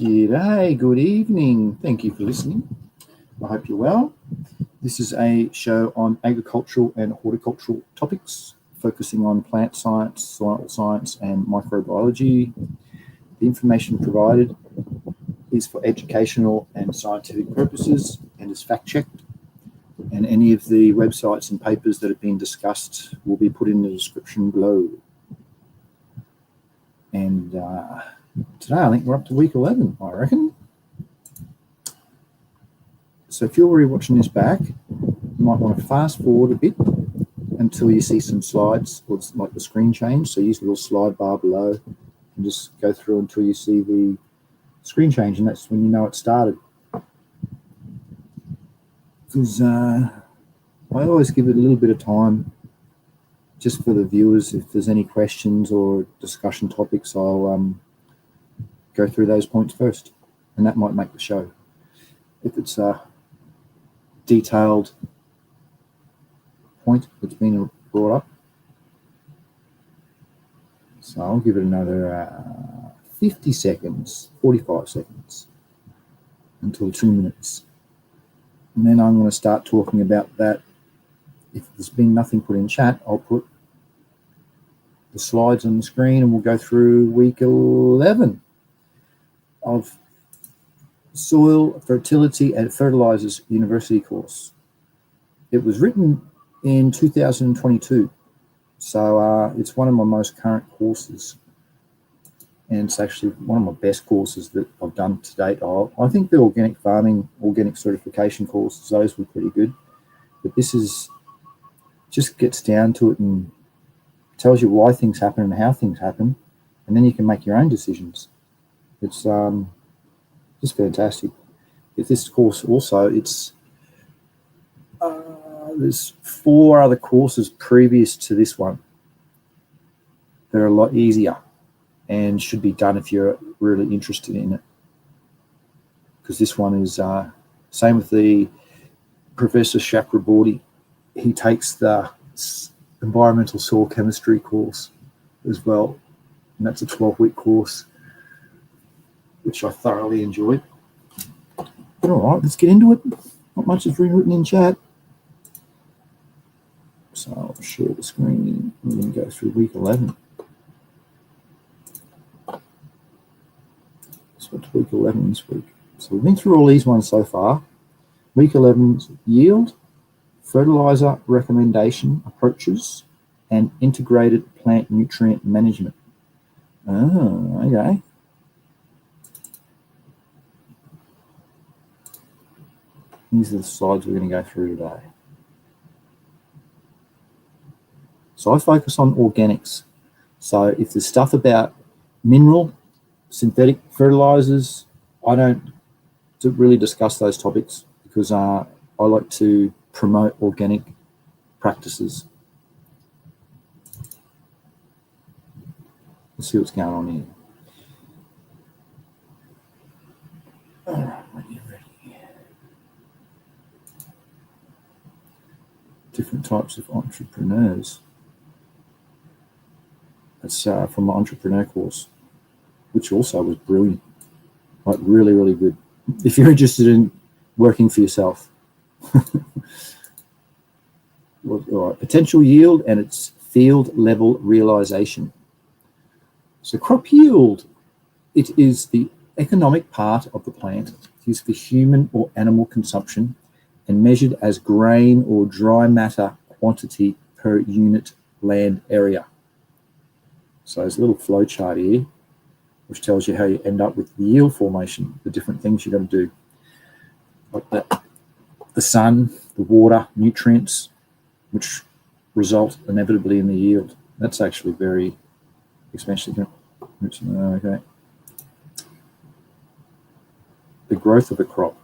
G'day, good evening. Thank you for listening. I hope you're well. This is a show on agricultural and horticultural topics, focusing on plant science, soil science, and microbiology. The information provided is for educational and scientific purposes and is fact-checked. And any of the websites and papers that have been discussed will be put in the description below. And today, I think we're up to week 11, I reckon. So if you're already watching this back, you might want to fast forward a bit until you see some slides, or like the screen change. So use the little slide bar below and just go through until you see the screen change, and that's when you know it started. Because I always give it a little bit of time just for the viewers. If there's any questions or discussion topics, I'll go through those points first, and that might make the show. If it's a detailed point that's been brought up. So I'll give it another 50 seconds, 45 seconds, until 2 minutes. And then I'm going to start talking about that. If there's been nothing put in chat, I'll put the slides on the screen and we'll go through week 11 of Soil, Fertility and Fertilizers University course. It was written in 2022, so it's one of my most current courses, and it's actually one of my best courses that I've done to date. I think the organic farming, organic certification courses, those were pretty good, but this is just gets down to it and tells you why things happen and how things happen, and then you can make your own decisions. It's just fantastic. With this course also, it's there's 4 other courses previous to this one that are a lot easier and should be done if you're really interested in it. Because this one is same with the Professor Chakraborty. He takes the environmental soil chemistry course as well, and that's a 12-week course, which I thoroughly enjoyed. But all right, let's get into it. Not much is written in chat. So I'll share the screen. We're going to go through week 11. So it's week 11 this week. So we've been through all these ones so far. Week 11's yield, fertilizer recommendation approaches, and integrated plant nutrient management. Oh, okay. These are the slides we're going to go through today. So I focus on organics. So if there's stuff about mineral, synthetic fertilizers, I don't really discuss those topics because I like to promote organic practices. Let's see what's going on here. All right, ready. Different types of entrepreneurs. That's from my entrepreneur course, which also was brilliant, like really, really good. If you're interested in working for yourself. All right, potential yield and its field level realization. So crop yield, it is the economic part of the plant used for human or animal consumption and measured as grain or dry matter quantity per unit land area. So there's a little flow chart here, which tells you how you end up with the yield formation, the different things you've got to do. Like the sun, the water, nutrients, which result inevitably in the yield. That's actually very expensive. Okay. The growth of a crop.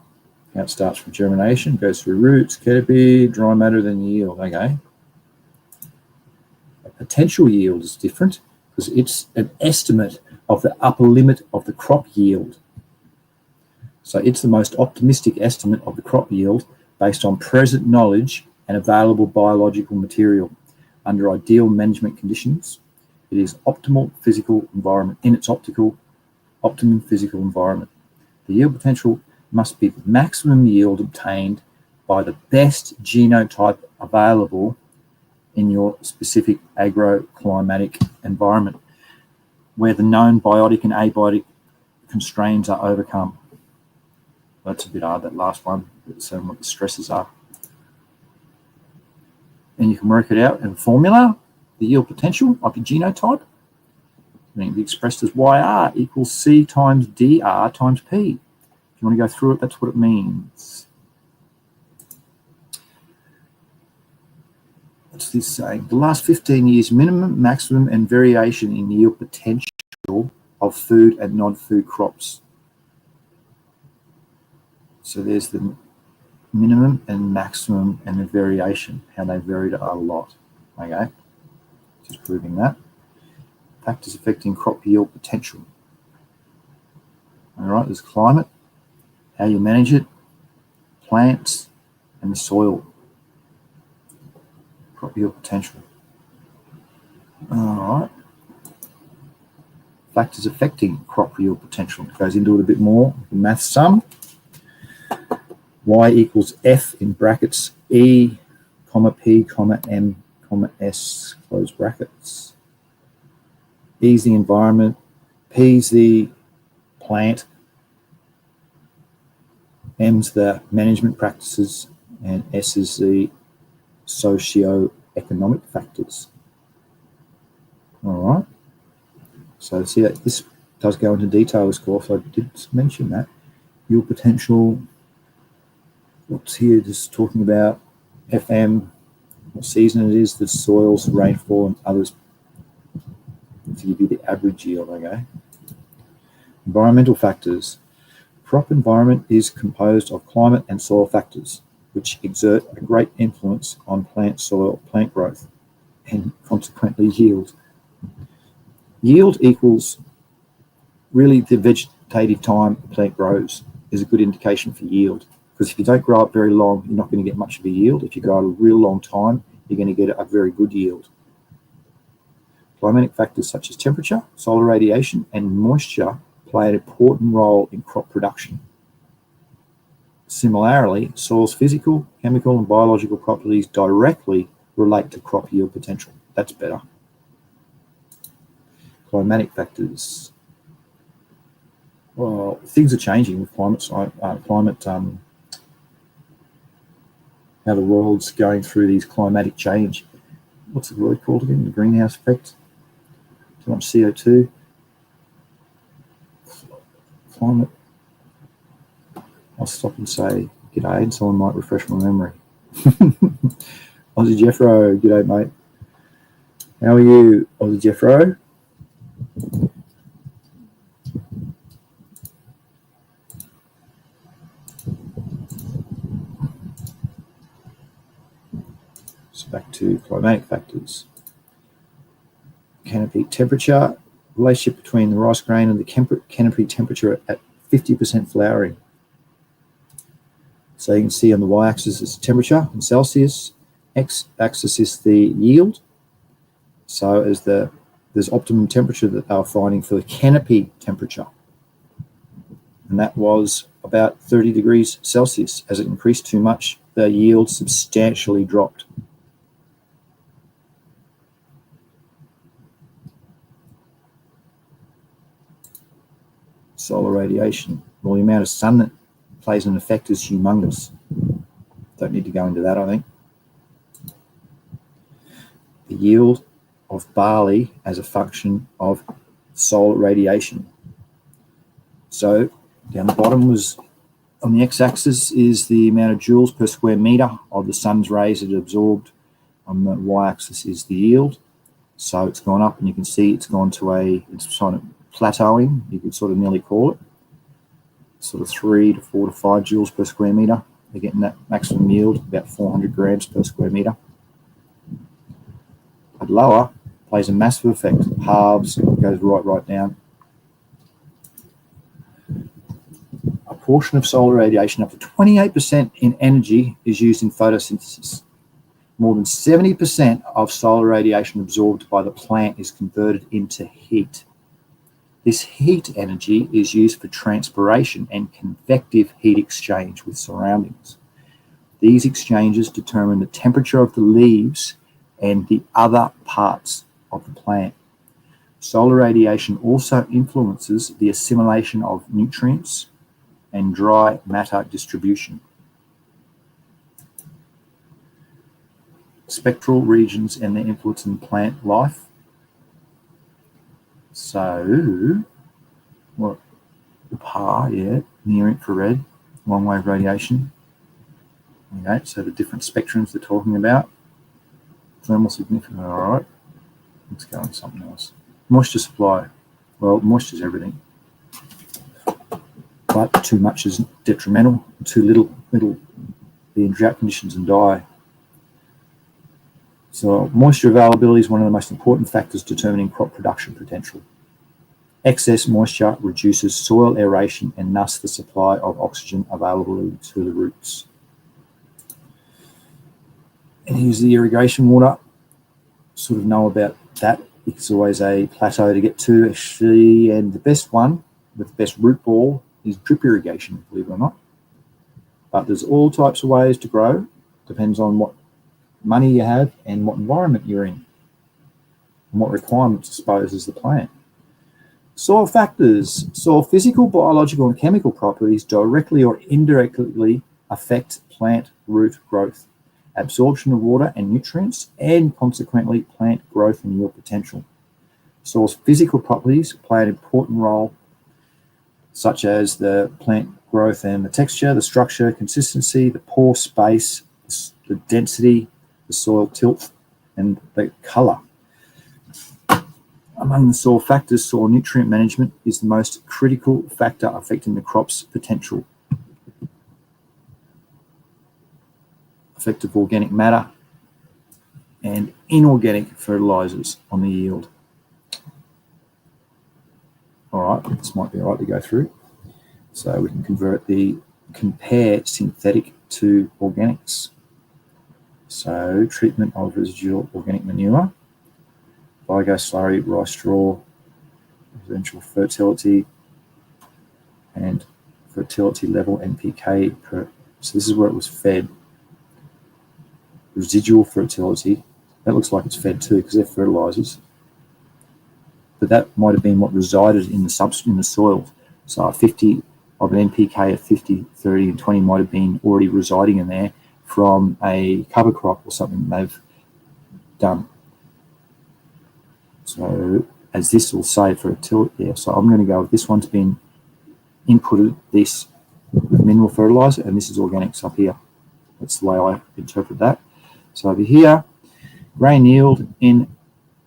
How it starts from germination, goes through roots, canopy, dry matter, then yield. Okay. A potential yield is different because it's an estimate of the upper limit of the crop yield. So it's the most optimistic estimate of the crop yield based on present knowledge and available biological material under ideal management conditions. It is optimal physical environment in its optimum physical environment. The yield potential must be the maximum yield obtained by the best genotype available in your specific agroclimatic environment, where the known biotic and abiotic constraints are overcome. That's a bit hard, that last one, what the stresses are. And you can work it out in a formula, the yield potential of your genotype. It can be expressed as YR equals C times DR times P. If you want to go through it, that's what it means. What's this saying? The last 15 years, minimum, maximum, and variation in yield potential of food and non-food crops. So there's the minimum and maximum and the variation, how they varied a lot. Okay, just proving that. Factors affecting crop yield potential. All right, there's climate, how you manage it, plants, and the soil. Crop yield potential. All right. Factors affecting crop yield potential. It goes into it a bit more. The math sum. Y equals F in brackets E, comma P, comma M, comma S, close brackets. E is the environment, P is the plant, M's the management practices, and S is the socio-economic factors. All right. So see that this does go into detail, of course. I did mention that. Yield potential. What's here? Just talking about FM, what season it is, the soils, rainfall, and others to give you the average yield. Okay. Environmental factors. Crop environment is composed of climate and soil factors, which exert a great influence on plant soil, plant growth, and consequently yield. Yield equals really the vegetative time the plant grows is a good indication for yield. Because if you don't grow up very long, you're not going to get much of a yield. If you grow a real long time, you're going to get a very good yield. Climatic factors such as temperature, solar radiation, and moisture play an important role in crop production. Similarly, soil's physical, chemical, and biological properties directly relate to crop yield potential. That's better. Climatic factors. Well, things are changing with how the world's going through these climatic change. What's the word called again? The greenhouse effect. Too much CO2. Climate. I'll stop and say g'day, and someone might refresh my memory. Aussie Jeffro, g'day mate. How are you, Aussie Jeffro? So back to climatic factors. Canopy temperature, relationship between the rice grain and the canopy temperature at 50% flowering. So you can see on the y-axis is temperature in Celsius, x-axis is the yield. So as there's optimum temperature that they were finding for the canopy temperature, and that was about 30 degrees Celsius. As it increased too much, the yield substantially dropped. Solar radiation. Well, the amount of sun that plays an effect is humongous. Don't need to go into that, I think. The yield of barley as a function of solar radiation. So down the bottom was, on the x-axis is the amount of joules per square metre of the sun's rays that it absorbed. On the y-axis is the yield. So it's gone up, and you can see it's gone to it's sort of plateauing, you could sort of nearly call it. Sort of 3 to 4 to 5 joules per square metre. They're getting that maximum yield, about 400 grams per square metre. But lower plays a massive effect. Halves, goes right down. A portion of solar radiation, up to 28% in energy, is used in photosynthesis. More than 70% of solar radiation absorbed by the plant is converted into heat. This heat energy is used for transpiration and convective heat exchange with surroundings. These exchanges determine the temperature of the leaves and the other parts of the plant. Solar radiation also influences the assimilation of nutrients and dry matter distribution. Spectral regions and their influence in plant life. So, what the PAR, near infrared, long wave radiation. Okay, so the different spectrums they're talking about. Thermal significance, all right. Let's go on something else. Moisture supply. Well, moisture is everything. But too much is detrimental. Too little, it'll be in drought conditions and die. So moisture availability is one of the most important factors determining crop production potential. Excess moisture reduces soil aeration and thus the supply of oxygen available to the roots. And here's the irrigation water. Sort of know about that. It's always a plateau to get to, actually, and the best one with the best root ball is drip irrigation, believe it or not. But there's all types of ways to grow. Depends on what money you have and what environment you're in and what requirements exposes the plant. Soil factors. Soil physical, biological and chemical properties directly or indirectly affect plant root growth, absorption of water and nutrients, and consequently plant growth and yield potential. Soil's physical properties play an important role, such as the plant growth and the texture, the structure, consistency, the pore space, the density, the soil tilt, and the colour. Among the soil factors, soil nutrient management is the most critical factor affecting the crop's potential. Effective organic matter and inorganic fertilizers on the yield. All right, this might be all right to go through. So we can compare synthetic to organics. So treatment of residual organic manure, biogas slurry, rice straw, residential fertility, and fertility level NPK per. So this is where it was fed. Residual fertility, that looks like it's fed too because they're fertilizers. But that might have been what resided in the soil. So a 50 of an NPK of 50, 30, and 20 might have been already residing in there from a cover crop or something they've done. So as this will say fertility, so I'm going to go with this one's been inputted this with mineral fertilizer and this is organics up here. That's the way I interpret that. So over here, grain yield in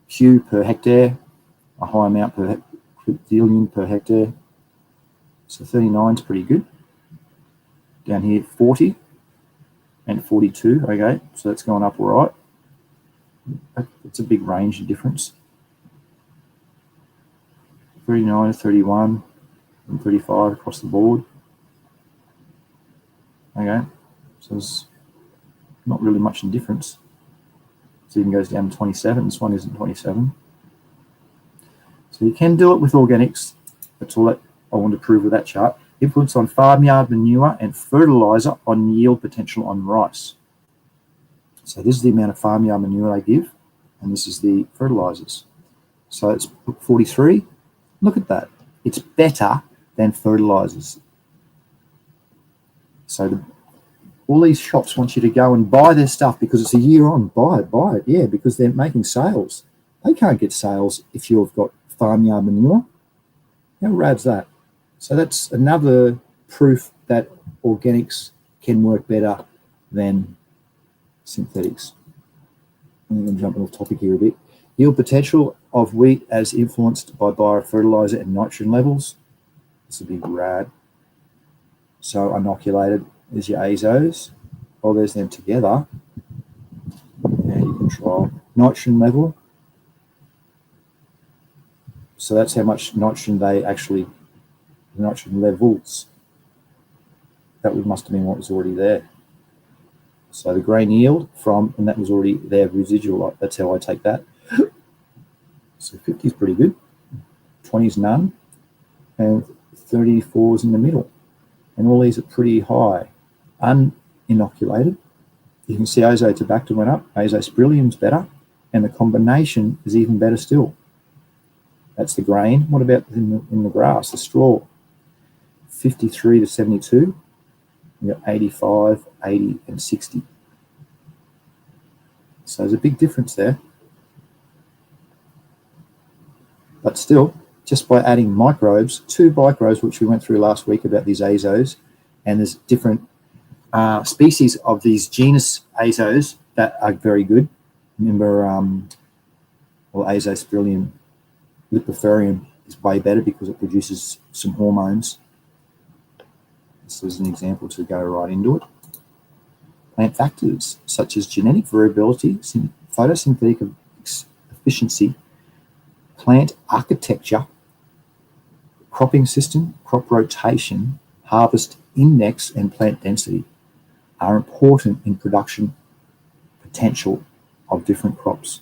Q per hectare, a high amount per quintillion per hectare. So 39 is pretty good. Down here, 40 and 42. Okay, so that's going up all right. It's a big range of difference. 39 to 31 and 35 across the board. Okay, so there's not really much in difference. It even goes down to 27. This one isn't 27. So you can do it with organics. That's all that I want to prove with that chart. Influence on farmyard manure and fertilizer on yield potential on rice. So this is the amount of farmyard manure they give, and this is the fertilizers. So it's 43. Look at that. It's better than fertilizers. So all these shops want you to go and buy their stuff because it's a year on. Buy it. Yeah, because they're making sales. They can't get sales if you've got farmyard manure. How rad's that? So that's another proof that organics can work better than synthetics. I'm going to jump off topic here a bit. Yield potential of wheat as influenced by biofertilizer and nitrogen levels. This would be rad. So inoculated is your azos. Oh, there's them together. Now you control nitrogen level. So that's how much nitrogen they actually, nitrogen levels. That must have been what was already there. So the grain yield from, and that was already there, residual. That's how I take that. So 50 is pretty good. 20 is none. and 34s in the middle. And all these are pretty high. Uninoculated, you can see azotobacter went up, azospirillum's better, and the combination is even better still. That's the grain. What about in the grass, the straw? 53 to 72. You've got 85, 80, and 60. So there's a big difference there. But still, just by adding microbes, 2 microbes, which we went through last week about these azos, and there's different species of these genus azos that are very good. Remember, azospirillum lipiferium is way better because it produces some hormones. This is an example to go right into it. Plant factors such as genetic variability, photosynthetic efficiency, plant architecture, cropping system, crop rotation, harvest index, and plant density are important in production potential of different crops.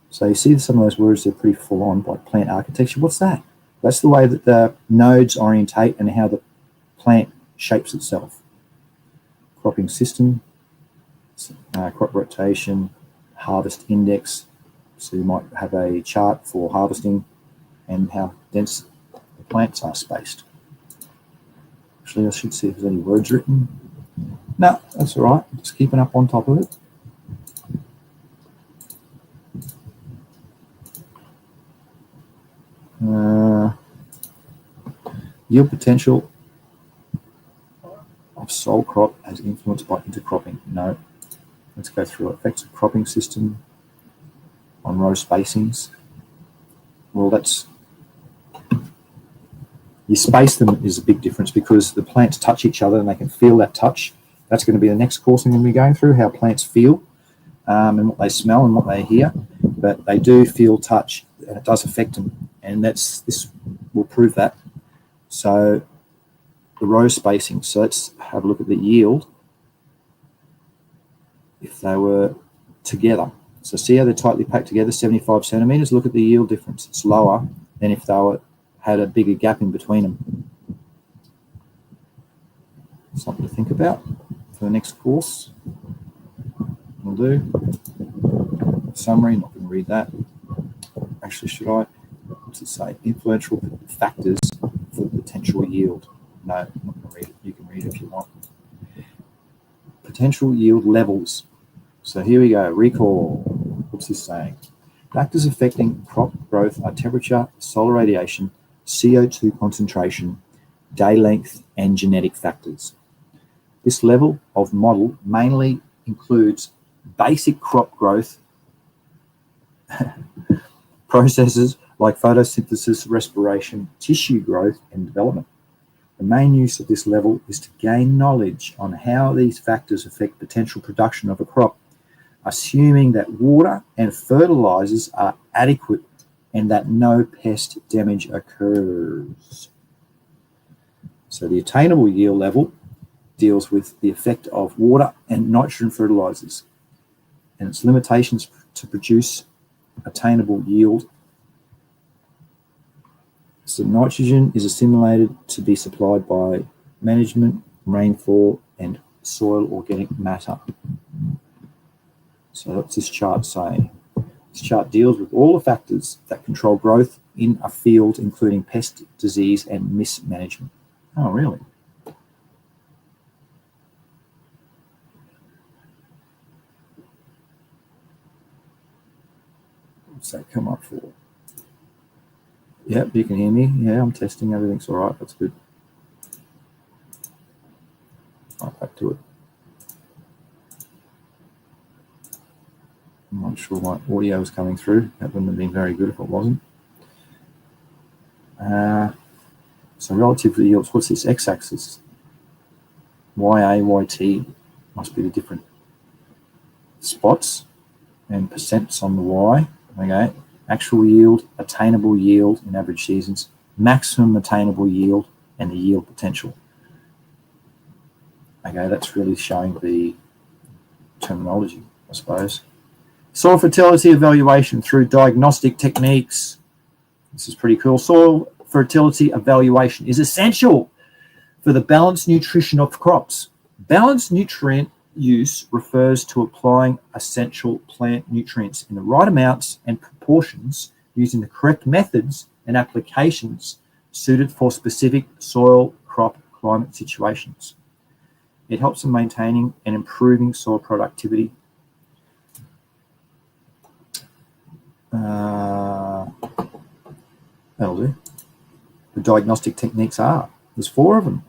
So you see some of those words, they're pretty full on, like plant architecture. What's that? That's the way that the nodes orientate and how the plant shapes itself. Cropping system, crop rotation, harvest index. So you might have a chart for harvesting and how dense the plants are spaced. Actually, I should see if there's any words written. No, that's all right. Just keeping up on top of it. Yield potential of sole crop as influenced by intercropping. No. Let's go through effects of cropping system on row spacings. Well, that's, you space them is a big difference because the plants touch each other and they can feel that touch. That's going to be the next course I'm going to be going through, how plants feel and what they smell and what they hear. But they do feel touch and it does affect them. And this will prove that. So the row spacing. So let's have a look at the yield if they were together. So see how they're tightly packed together, 75 centimeters. Look at the yield difference. It's lower than if they had a bigger gap in between them. Something to think about for the next course. We'll do summary. Not going to read that. Actually, should I? What's it say? Influential factors for potential yield. No, I'm not going to read it. You can read it if you want. Potential yield levels. So here we go. Recall. What's this saying? Factors affecting crop growth are temperature, solar radiation, CO2 concentration, day length, and genetic factors. This level of model mainly includes basic crop growth processes like photosynthesis, respiration, tissue growth, and development. The main use of this level is to gain knowledge on how these factors affect potential production of a crop, assuming that water and fertilizers are adequate and that no pest damage occurs. So the attainable yield level deals with the effect of water and nitrogen fertilizers and its limitations to produce attainable yield. So nitrogen is assimilated to be supplied by management, rainfall, and soil organic matter. So what's this chart saying? This chart deals with all the factors that control growth in a field, including pest, disease, and mismanagement. Oh, really? What's that come up for? Yep, you can hear me. Yeah, I'm testing. Everything's all right. That's good. Right, back to it. I'm not sure my audio is coming through. That wouldn't have been very good if it wasn't. So relative to the yields, what's this x-axis? YA, YT must be the different spots and percents on the Y. Okay, actual yield, attainable yield in average seasons, maximum attainable yield, and the yield potential. Okay, that's really showing the terminology, I suppose. Soil fertility evaluation through diagnostic techniques. This is pretty cool. Soil fertility evaluation is essential for the balanced nutrition of crops. Balanced nutrient use refers to applying essential plant nutrients in the right amounts and proportions using the correct methods and applications suited for specific soil, crop, climate situations. It helps in maintaining and improving soil productivity. That'll do. The diagnostic techniques there's 4 of them.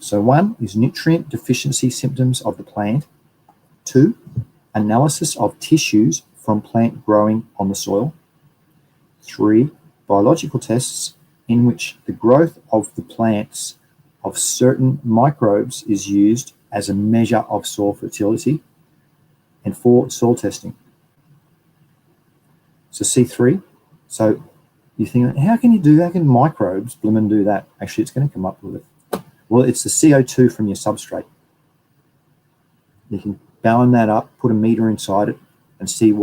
So 1 is nutrient deficiency symptoms of the plant. 2, analysis of tissues from plant growing on the soil. 3, biological tests in which the growth of the plants of certain microbes is used as a measure of soil fertility. And 4, soil testing. So C3, so you think, how can microbes bloomin' do that? Actually, it's going to come up with it. Well, it's the CO2 from your substrate. You can balance that up, put a meter inside it, and see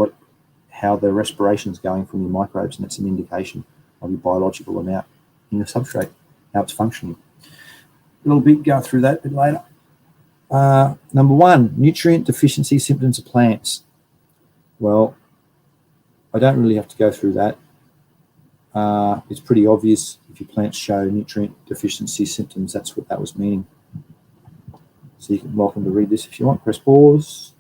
how the respiration is going from your microbes, and it's an indication of your biological amount in the substrate, how it's functioning. A little bit, go through that a bit later. Number 1, nutrient deficiency symptoms of plants. Well, I don't really have to go through that. It's pretty obvious if your plants show nutrient deficiency symptoms, that's what that was meaning. So you can welcome to read this if you want. Press pause.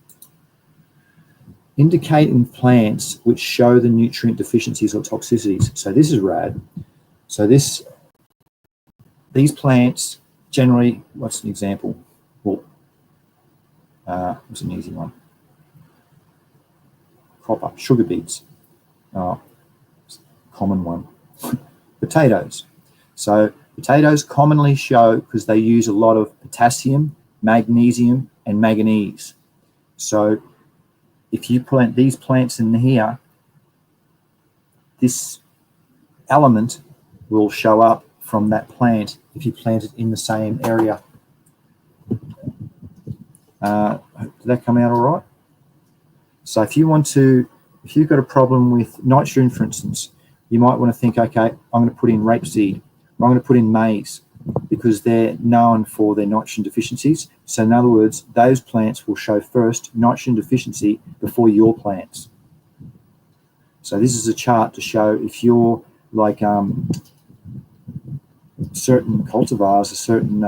Indicating plants which show the nutrient deficiencies or toxicities. So this is rad. So these plants generally, what's an example? Well, what's an easy one? Copper, sugar beets. Common one. Potatoes. So potatoes commonly show, because they use a lot of potassium, magnesium, and manganese. So if you plant these plants in here, this element will show up from that plant if you plant it in the same area. Did that come out all right? So if you've got a problem with nitrogen, for instance, you might want to think, okay, I'm going to put in rapeseed, or I'm going to put in maize, because they're known for their nitrogen deficiencies. So in other words, those plants will show first nitrogen deficiency before your plants. So this is a chart to show if you're like certain cultivars or certain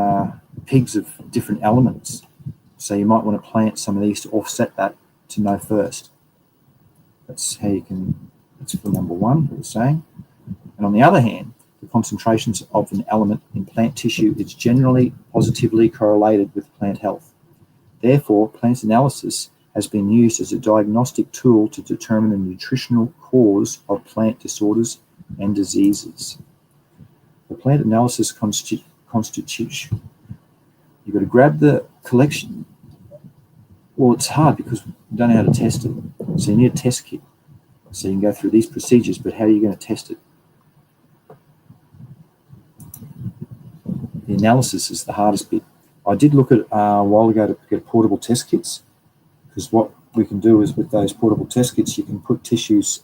pigs of different elements. So you might want to plant some of these to offset that, to know first. That's how you can, that's for number 1, what we're saying. And on the other hand, the concentrations of an element in plant tissue is generally positively correlated with plant health. Therefore, plant analysis has been used as a diagnostic tool to determine the nutritional cause of plant disorders and diseases. The plant analysis constitutes, you've got to grab the collection. Well, it's hard because we don't know how to test it. So you need a test kit. So you can go through these procedures, but how are you going to test it? The analysis is the hardest bit. I did look at a while ago to get portable test kits, because what we can do is with those portable test kits, you can put tissues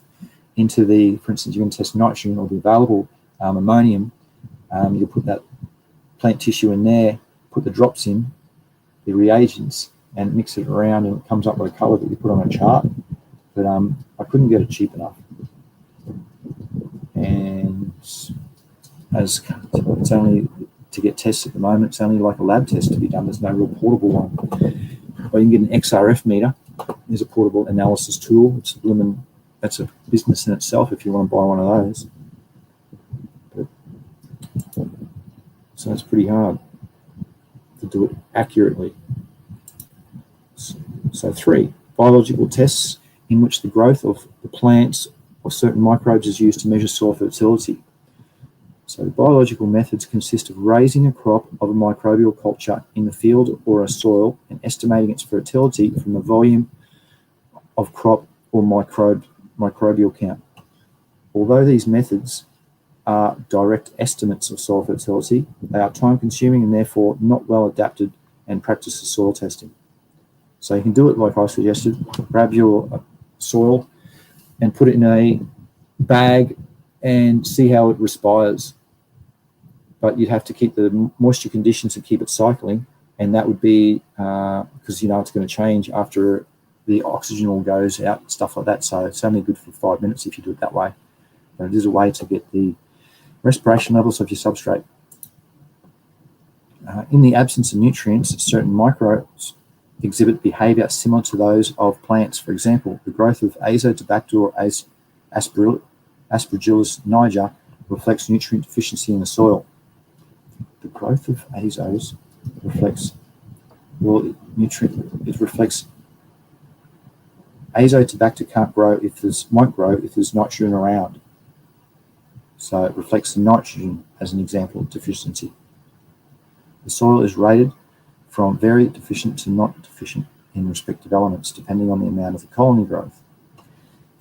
into for instance, you can test nitrogen or the available ammonium. You put that plant tissue in there, put the drops in, the reagents, and mix it around, and it comes up with a color that you put on a chart. But I couldn't get it cheap enough. And as it's only to get tests at the moment, it's only like a lab test to be done. There's no real portable one. Or you can get an XRF meter. There's a portable analysis tool. That's a business in itself if you want to buy one of those. So it's pretty hard to do it accurately. So 3, biological tests in which the growth of the plants or certain microbes is used to measure soil fertility. So the biological methods consist of raising a crop of a microbial culture in the field or a soil and estimating its fertility from the volume of crop or microbial count. Although these methods are direct estimates of soil fertility, they are time-consuming and therefore not well adapted and practice the soil testing. So you can do it like I suggested, grab your soil and put it in a bag and see how it respires. But you'd have to keep the moisture conditions and keep it cycling, and that would be because you know it's going to change after the oxygen all goes out, stuff like that. So it's only good for 5 minutes if you do it that way. But it is a way to get the respiration levels of your substrate. In the absence of nutrients, certain microbes exhibit behavior similar to those of plants. For example, the growth of Azotobacter or Aspergillus niger reflects nutrient deficiency in the soil. The growth of azos reflects, well, it reflects Azotobacter won't grow if there's nitrogen around. So it reflects the nitrogen as an example of deficiency. The soil is rated from very deficient to not deficient in respective elements, depending on the amount of the colony growth.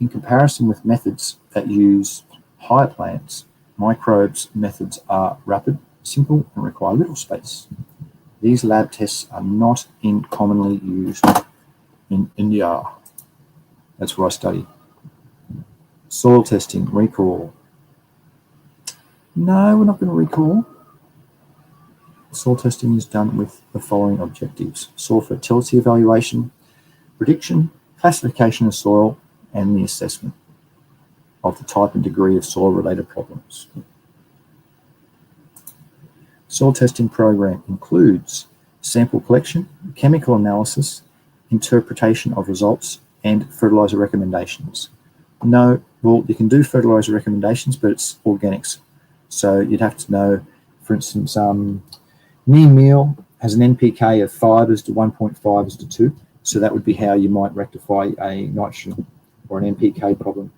In comparison with methods that use higher plants, microbes methods are rapid, simple, and require little space. These lab tests are not commonly used in India. That's where I study. Soil testing, recall. No, we're not going to recall. Soil testing is done with the following objectives: soil fertility evaluation, prediction, classification of soil, and the assessment of the type and degree of soil-related problems. Soil testing program includes sample collection, chemical analysis, interpretation of results, and fertilizer recommendations. No, well, you can do fertilizer recommendations, but it's organics. So you'd have to know, for instance, neem meal has an NPK of 5:1.5:2. So that would be how you might rectify a nitrogen or an NPK problem.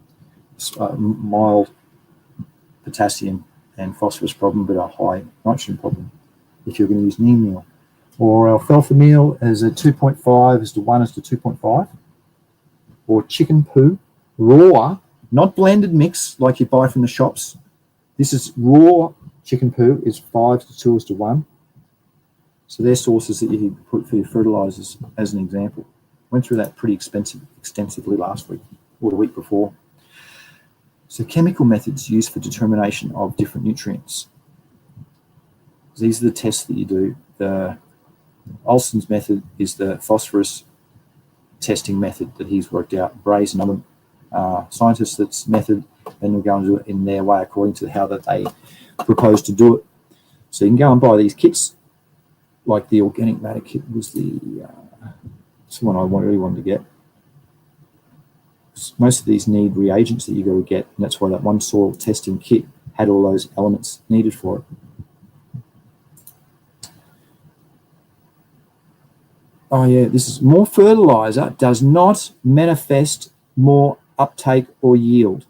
Mild potassium and phosphorus problem, but a high nitrogen problem if you're going to use neem meal. Or alfalfa meal as a 2.5:1:2.5. Or chicken poo, raw, not blended mix like you buy from the shops. This is raw chicken poo is 5:2:1. So they're sources that you can put for your fertilizers as an example. Went through that pretty extensively last week or the week before. So chemical methods used for determination of different nutrients. These are the tests that you do. The Olson's method is the phosphorus testing method that he's worked out. Bray's another scientist that's method, and we're going to do it in their way according to how that they propose to do it. So you can go and buy these kits, like the organic matter kit was it's the one I really wanted to get. Most of these need reagents that you got to get, and that's why that one soil testing kit had all those elements needed for it. Oh yeah, this is more fertilizer does not manifest more uptake or yield.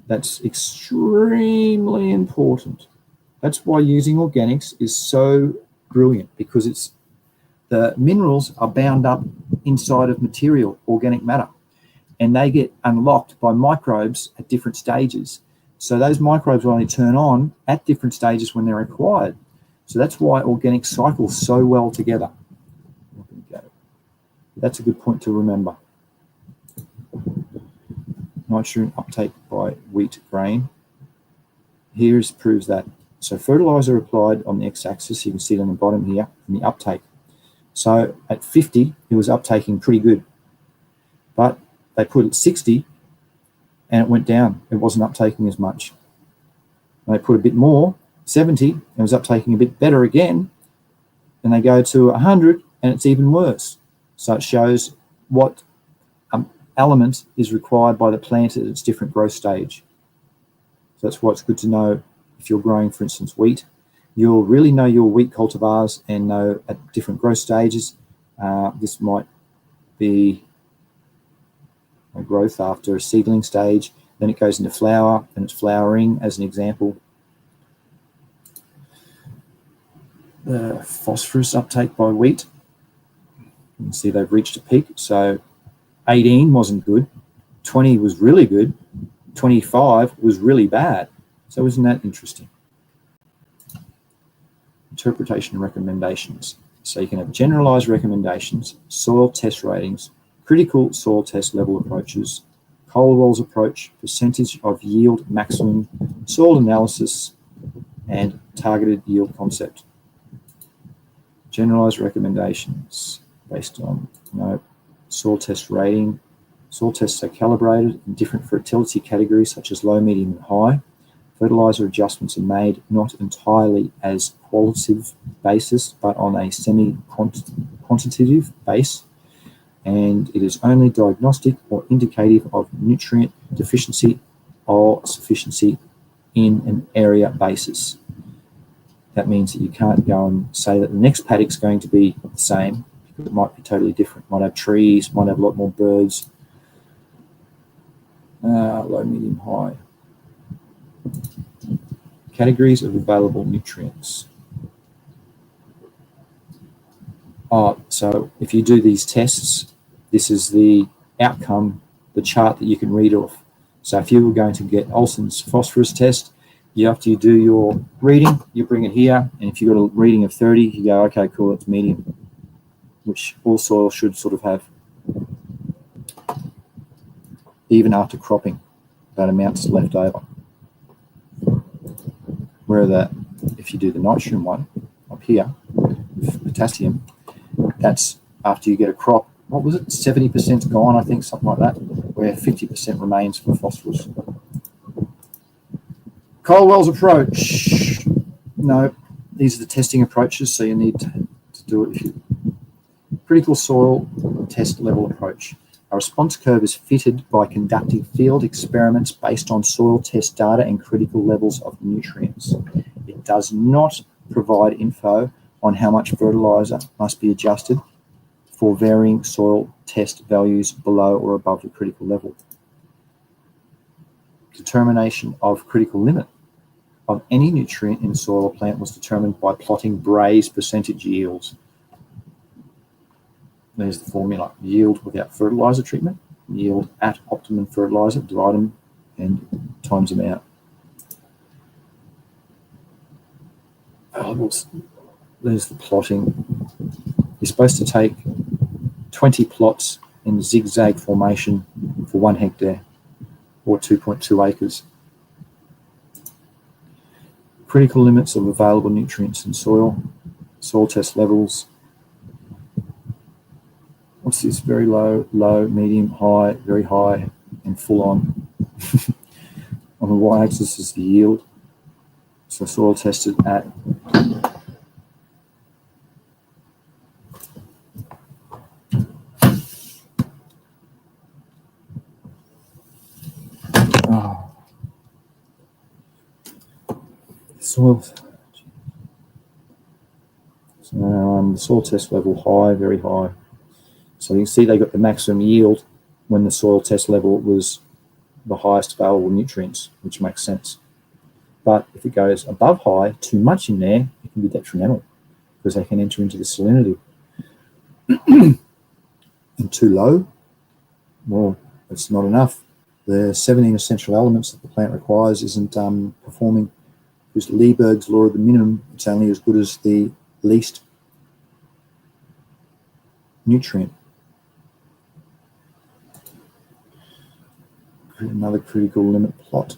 That's extremely important. That's why using organics is so brilliant, because it's the minerals are bound up inside of material, organic matter, and they get unlocked by microbes at different stages. So those microbes will only turn on at different stages when they're required. So that's why organics cycle so well together. That's a good point to remember. Nitrogen uptake by wheat grain. Here proves that. So fertilizer applied on the x-axis, you can see it on the bottom here, in the uptake. So at 50, it was uptaking pretty good. But they put it 60 and it went down. It wasn't uptaking as much. And they put a bit more, 70, and it was uptaking a bit better again. And they go to 100 and it's even worse. So it shows what element is required by the plant at its different growth stage. So that's why it's good to know if you're growing, for instance, wheat. You'll really know your wheat cultivars and know at different growth stages. This might be a growth after a seedling stage, then it goes into flower, and it's flowering as an example. The phosphorus uptake by wheat, you can see they've reached a peak. So 18 wasn't good, 20 was really good, 25 was really bad. So isn't that interesting? Interpretation and recommendations. So you can have generalized recommendations, soil test ratings, critical soil test level approaches, Caldwell's approach, percentage of yield maximum, soil analysis, and targeted yield concept. Generalized recommendations based on soil test rating. Soil tests are calibrated in different fertility categories such as low, medium, and high. Fertilizer adjustments are made not entirely as qualitative basis, but on a semi-quantitative base, and it is only diagnostic or indicative of nutrient deficiency or sufficiency in an area basis. That means that you can't go and say that the next paddock's going to be the same, because it might be totally different. Might have trees, might have a lot more birds. Low, medium, high. Categories of available nutrients. So if you do these tests, this is the outcome, the chart that you can read off. So if you were going to get Olsen's phosphorus test, after you do your reading, you bring it here, and if you've got a reading of 30, you go, okay, cool, it's medium, which all soil should sort of have, even after cropping, that amount's left over. Where if you do the nitrogen one up here, potassium, that's after you get a crop, what was it, 70%'s gone, I think, something like that, where 50% remains for phosphorus. Caldwell's approach. No, these are the testing approaches, so you need to do it. Critical soil test level approach. A response curve is fitted by conducting field experiments based on soil test data and critical levels of nutrients. It does not provide info on how much fertilizer must be adjusted for varying soil test values below or above the critical level. Determination of critical limit of any nutrient in soil or plant was determined by plotting Bray's percentage yields. There's the formula: yield without fertilizer treatment, yield at optimum fertilizer, divide them and times them out. There's the plotting. You're supposed to take 20 plots in zigzag formation for 1 hectare, or 2.2 acres. Critical limits of available nutrients in soil, soil test levels. What's this? Very low, low, medium, high, very high, and full on. On the y-axis is the yield. So soil tested at soil. So the soil test level high, very high. So you can see they got the maximum yield when the soil test level was the highest available nutrients, which makes sense. But if it goes above high, too much in there, it can be detrimental because they can enter into the salinity. And too low, well, it's not enough. The 17 essential elements that the plant requires isn't performing, because Lieberg's law of the minimum, it's only as good as the least nutrient. Another critical limit plot.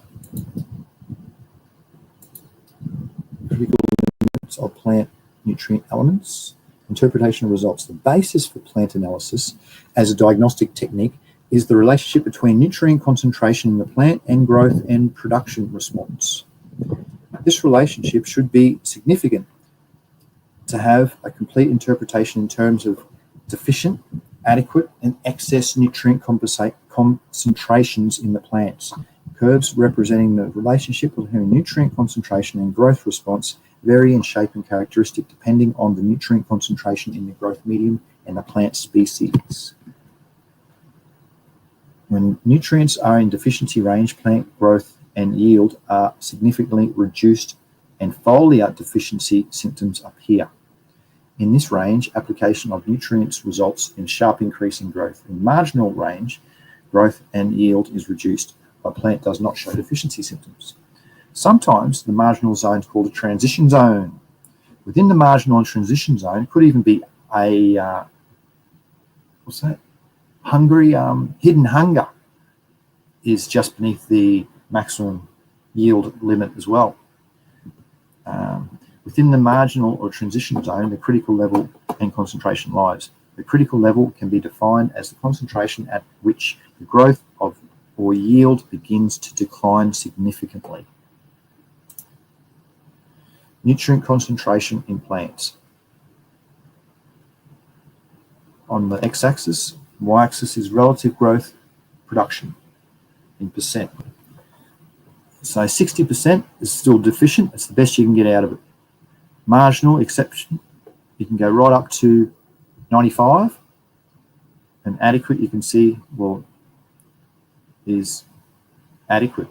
Critical limits of plant nutrient elements. Interpretation of results. The basis for plant analysis as a diagnostic technique is the relationship between nutrient concentration in the plant and growth and production response. This relationship should be significant to have a complete interpretation in terms of deficient, adequate, and excess nutrient concentrations in the plants. Curves representing the relationship between nutrient concentration and growth response vary in shape and characteristic depending on the nutrient concentration in the growth medium and the plant species. When nutrients are in deficiency range, plant growth and yield are significantly reduced, and foliar deficiency symptoms appear. In this range, application of nutrients results in sharp increase in growth. In marginal range, growth and yield is reduced, but plant does not show deficiency symptoms. Sometimes the marginal zone is called a transition zone. Within the marginal and transition zone, it could even be a hidden hunger. is just beneath the maximum yield limit as well. Within the marginal or transition zone, the critical level and concentration lies. The critical level can be defined as the concentration at which the growth of or yield begins to decline significantly. Nutrient concentration in plants. On the x-axis, y-axis is relative growth production in percent. So 60% is still deficient. It's the best you can get out of it. Marginal exception, you can go right up to 95. And adequate, you can see, well, is adequate.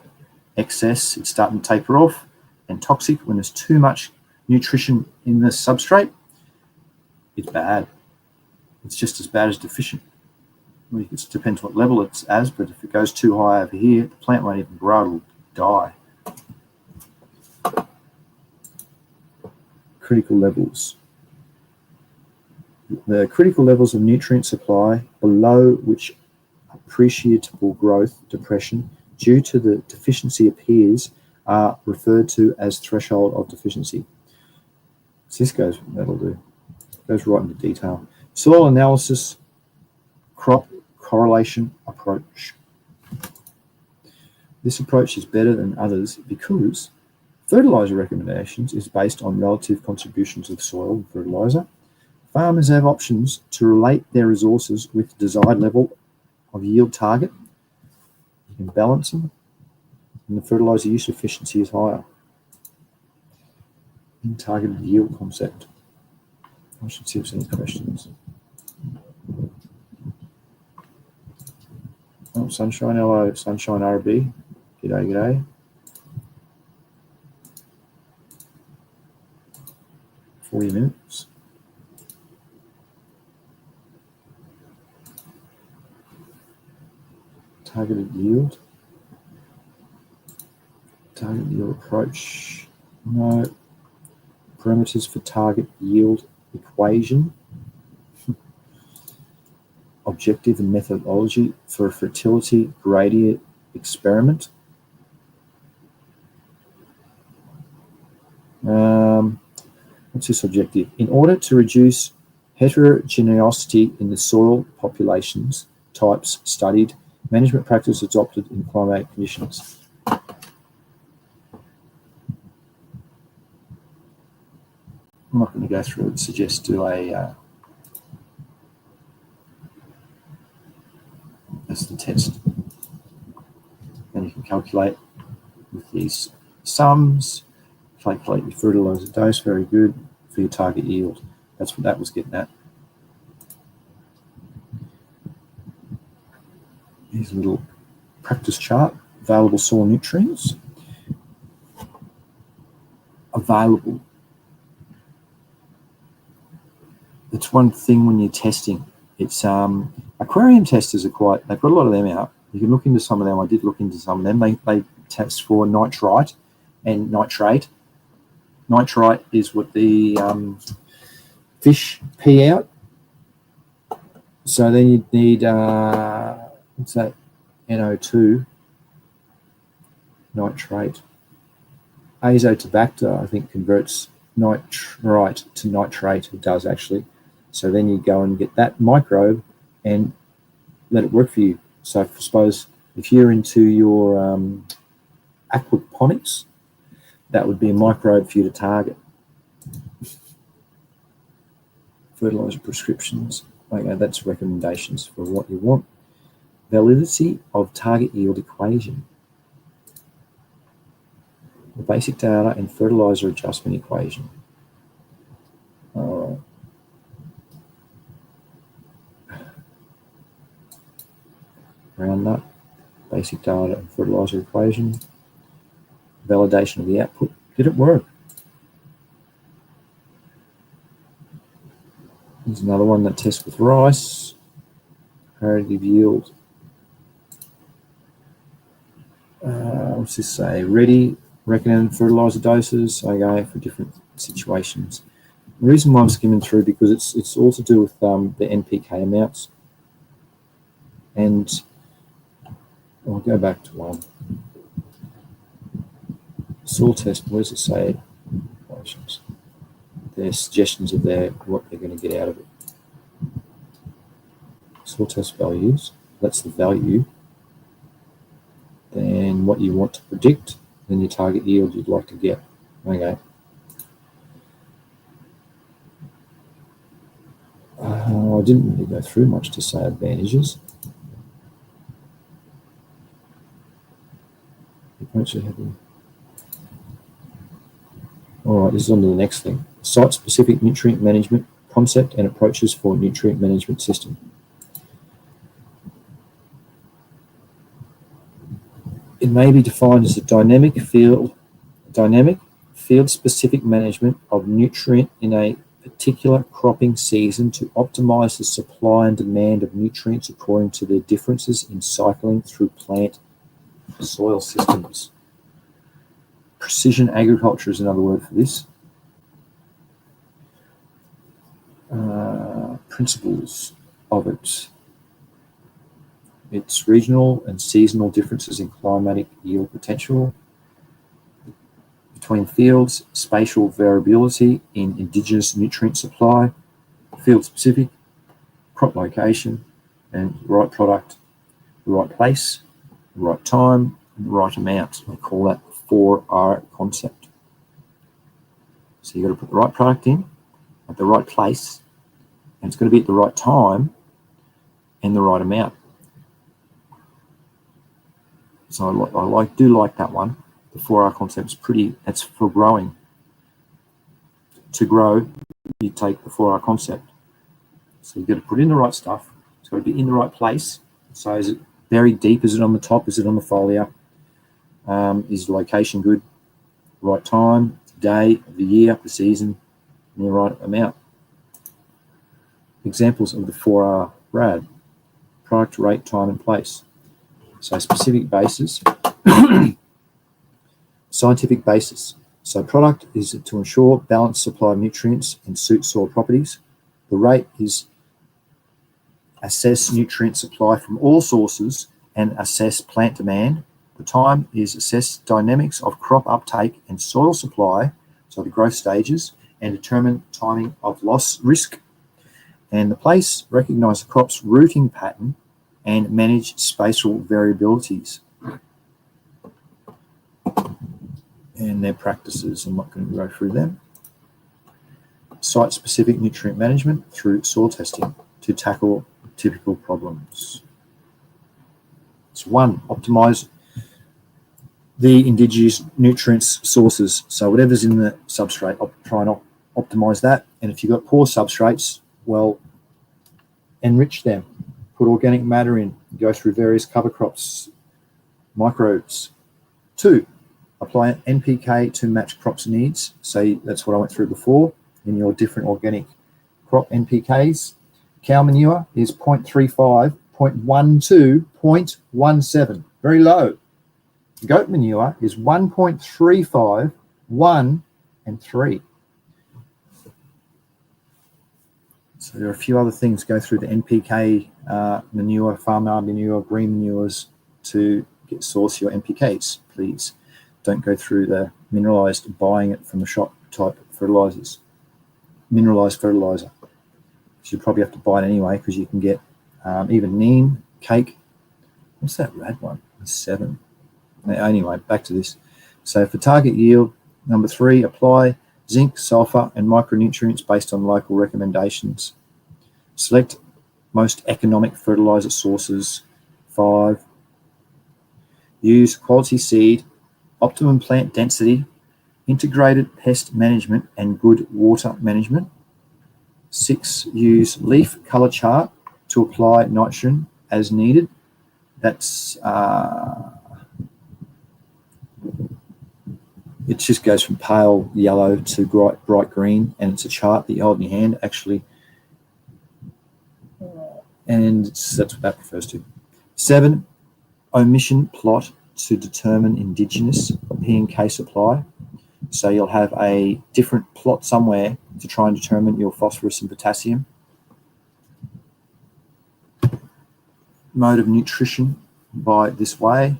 Excess, it's starting to taper off. And toxic, when there's too much nutrition in the substrate, it's bad. It's just as bad as deficient. Well, it depends what level it's as, but if it goes too high over here, the plant won't even grow, it'll die. Critical levels. The critical levels of nutrient supply below which appreciable growth depression due to the deficiency appears are referred to as threshold of deficiency. So this goes right into detail. Soil analysis, crop correlation approach. This approach is better than others because fertilizer recommendations is based on relative contributions of soil and fertilizer. Farmers have options to relate their resources with desired level of yield target. You can balance them, and the fertilizer use efficiency is higher. In targeted yield concept. I should see if there's any questions. Oh, Sunshine, hello, Sunshine RB. G'day, g'day. 40 minutes. Targeted yield. Target yield approach. No. Parameters for target yield equation. Objective and methodology for a fertility gradient experiment. What's this objective? In order to reduce heterogeneity in the soil populations, types studied, management practice adopted in climatic conditions. I'm not going to go through it. Suggest do a that's the test. And you can calculate with these sums. Calculate your fertilizer dose. Very good for your target yield. That's what that was getting at. Here's a little practice chart. Available soil nutrients. Available. It's one thing when you're testing. It's aquarium testers are quite. They've got a lot of them out. You can look into some of them. I did look into some of them. They test for nitrite and nitrate. Nitrite is what the fish pee out. So then you'd need what's that? NO2 nitrate. Azotobacter, I think, converts nitrite to nitrate. It does actually. So then you go and get that microbe and let it work for you. So suppose if you're into your aquaponics, that would be a microbe for you to target. Fertilizer prescriptions. Okay, that's recommendations for what you want. Validity of target yield equation. The basic data and fertilizer adjustment equation. All right. Round nut. Basic data and fertilizer equation. Validation of the output. Did it work? Here's another one that tests with rice. Comparative yield. What's this say? Ready, recommended fertilizer doses. Okay, for different situations. The reason why I'm skimming through because it's all to do with the NPK amounts, and I'll go back to one. Soil test, what does it say? Their suggestions of what they're going to get out of it. Soil test values, that's the value. Then what you want to predict, then your target yield you'd like to get. Okay. I didn't really go through much to say advantages. All right, this is on to the next thing. Site-specific nutrient management concept and approaches for nutrient management system. It may be defined as a dynamic field-specific management of nutrient in a particular cropping season to optimize the supply and demand of nutrients according to their differences in cycling through plant soil systems. Precision agriculture is another word for this. Principles of it. Its regional and seasonal differences in climatic yield potential between fields, spatial variability in indigenous nutrient supply, field-specific, crop location, and the right product, the right place, the right time, and the right amount. I call that the 4R concept. So you've got to put the right product in at the right place, and it's going to be at the right time and the right amount. So I do like that one. The 4R concept is that's for growing. To grow, you take the 4R concept. So you've got to put in the right stuff. It's got to be in the right place. So is it buried deep? Is it on the top? Is it on the foliar? Is the location good? Right time, day, the year, the season, and the right amount. Examples of the 4R RAD: product, rate, time, and place. So specific basis, scientific basis. So product is to ensure balanced supply of nutrients and suit soil properties. The rate is assess nutrient supply from all sources and assess plant demand. The time is assess dynamics of crop uptake and soil supply, so the growth stages, and determine timing of loss risk. And the place, recognize the crop's rooting pattern and manage spatial variabilities. And their practices, I'm not going to go through them. Site-specific nutrient management through soil testing to tackle typical problems. So 1, optimize the indigenous nutrients sources. So whatever's in the substrate, I'll try and optimize that. And if you've got poor substrates, well, enrich them. Put organic matter in, go through various cover crops, microbes. 2, apply NPK to match crops' needs. So that's what I went through before in your different organic crop NPKs. Cow manure is 0.35, 0.12, 0.17, very low. Goat manure is 1.35, 1, and 3. So there are a few other things. Go through the NPK manure, farmyard manure, green manures to source your NPKs, please. Don't go through the mineralized, buying it from the shop type fertilizers. Mineralized fertilizer. You probably have to buy it anyway because you can get even neem, cake. What's that rad one? 7. Anyway, back to this. So for target yield, number 3, apply zinc, sulfur, and micronutrients based on local recommendations. Select most economic fertilizer sources. 5, use quality seed, optimum plant density, integrated pest management, and good water management. 6, use leaf color chart to apply nitrogen as needed. That's it just goes from pale yellow to bright green, and it's a chart that you hold in your hand, actually. And that's what that refers to. 7, omission plot to determine indigenous P&K supply. So you'll have a different plot somewhere to try and determine your phosphorus and potassium. Mode of nutrition by this way.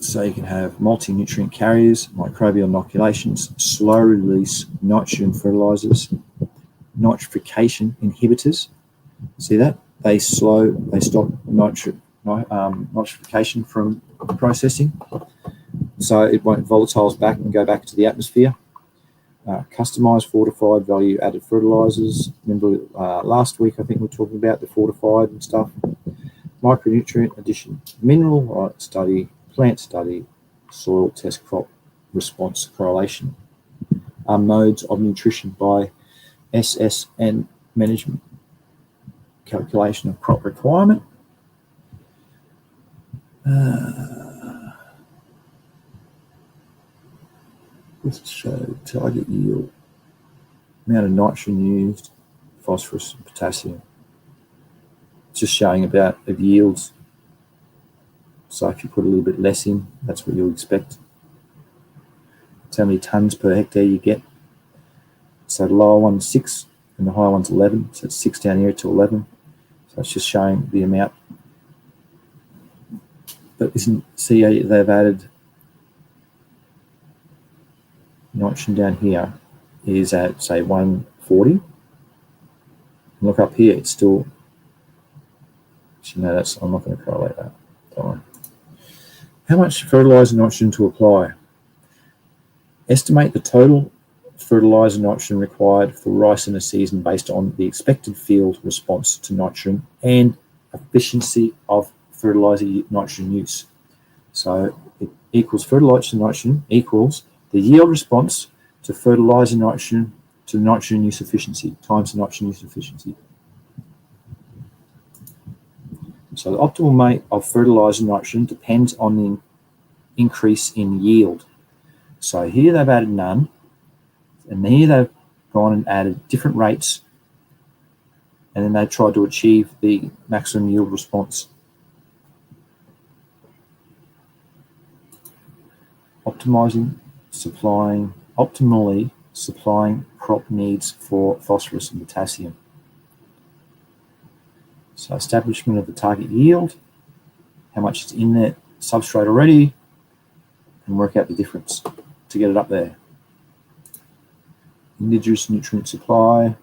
So you can have multi-nutrient carriers, microbial inoculations, slow release nitrogen fertilizers, nitrification inhibitors. See that? They stop nitrification from processing, so it won't volatilize back and go back to the atmosphere. Customized fortified value-added fertilizers. Remember last week I think we were talking about the fortified and stuff. Micronutrient addition, mineral study, plant study, soil test, crop response correlation. Modes of nutrition by SSN management, calculation of crop requirement. Let's show target yield, amount of nitrogen used, phosphorus and potassium. It's just showing about the yields. So if you put a little bit less in, that's what you'll expect. It's how many tons per hectare you get. So the lower one's 6 and the higher one's 11. So it's 6 down here to 11. So it's just showing the amount. But see how they've added nitrogen down here is at say 140. Look up here, it's still. No, I'm not going to correlate that. Don't worry. How much fertilizer nitrogen to apply? Estimate the total fertilizer nitrogen required for rice in a season based on the expected field response to nitrogen and efficiency of fertilizer nitrogen use. So it equals fertilizer nitrogen equals the yield response to fertilizer nitrogen to nitrogen use efficiency times the nitrogen use efficiency. So the optimal rate of fertilizer nitrogen depends on the increase in yield. So here they've added none, and here they've gone and added different rates, and then they tried to achieve the maximum yield response. Optimally supplying crop needs for phosphorus and potassium. So establishment of the target yield, how much is in that substrate already, and work out the difference to get it up there. Indigenous nutrient supply.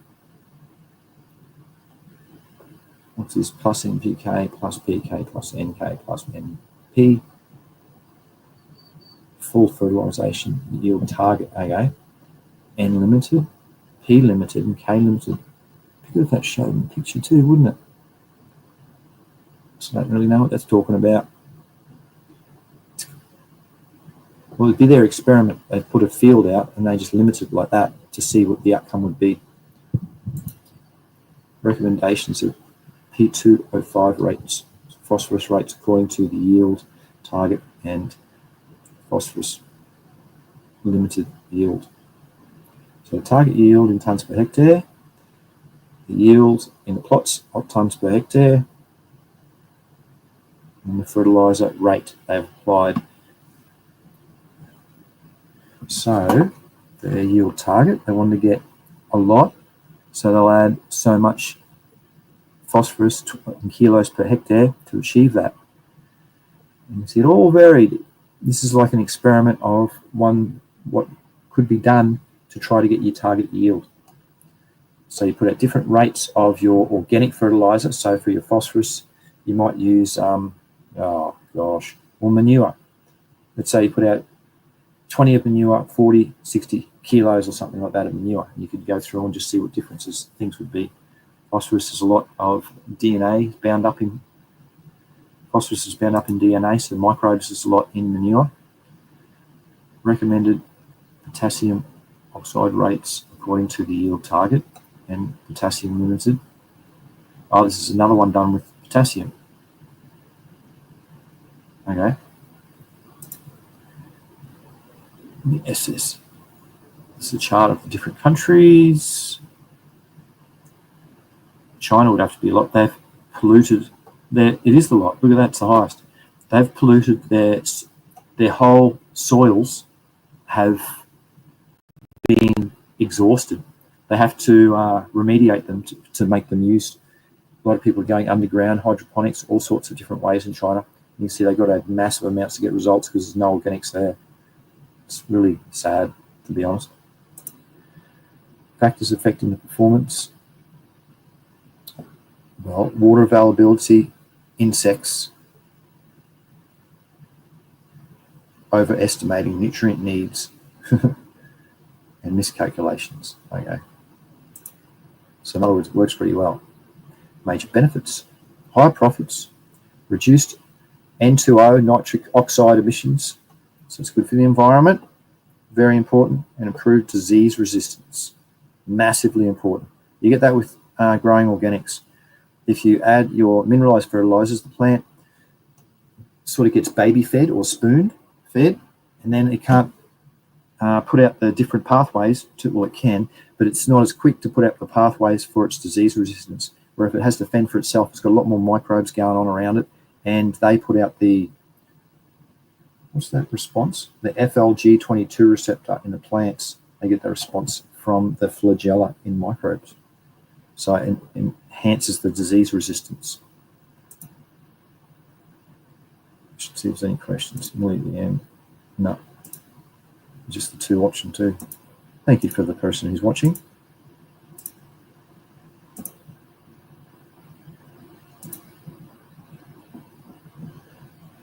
What's this? Plus NPK, plus PK, plus NK, plus NP. Full fertilization yield target, okay. N limited, P limited, and K limited. Be good if that showed in the picture too, wouldn't it? So I don't really know what that's talking about. Well, it'd be their experiment. They put a field out and they just limited like that to see what the outcome would be. Recommendations of P2O5 rates, phosphorus rates according to the yield target and phosphorus limited yield. So target yield in tons per hectare, the yield in the plots of tons per hectare, and the fertilizer rate they've applied. So their yield target, they want to get a lot, so they'll add so much phosphorus in kilos per hectare to achieve that. And you see it all varied. This is like an experiment of what could be done to try to get your target yield. So you put out different rates of your organic fertilizer. So for your phosphorus, you might use, manure. Let's say you put out 20 of manure, 40, 60 kilos or something like that of manure. You could go through and just see what differences things would be. Phosphorus is a lot of DNA bound up in. Phosphorus is bound up in DNA, so microbes is a lot in manure. Recommended potassium oxide rates according to the yield target and potassium limited. Oh, this is another one done with potassium. Okay. The SS. This is a chart of the different countries. China would have to be a lot. They've polluted it is the lot. Look at that, it's the highest. They've polluted their whole soils have been exhausted. They have to remediate them to make them used. A lot of people are going underground, hydroponics, all sorts of different ways in China. You can see they've got to have massive amounts to get results because there's no organics there. It's really sad, to be honest. Factors affecting the performance. Well, water availability, insects, overestimating nutrient needs, and miscalculations. Okay. So in other words, it works pretty well. Major benefits: higher profits, reduced N2O, nitric oxide emissions, so it's good for the environment, very important, and improved disease resistance, massively important. You get that with growing organics. If you add your mineralized fertilizers, the plant sort of gets baby fed or spoon fed, and then it can't put out the different pathways well, it can, but it's not as quick to put out the pathways for its disease resistance, where if it has to fend for itself, it's got a lot more microbes going on around it, and they put out the, what's that response? The FLG22 receptor in the plants. They get the response from the flagella in microbes. So it enhances the disease resistance. Should see if there's any questions. Nearly at the end. No. Just the two watching too. Thank you for the person who's watching.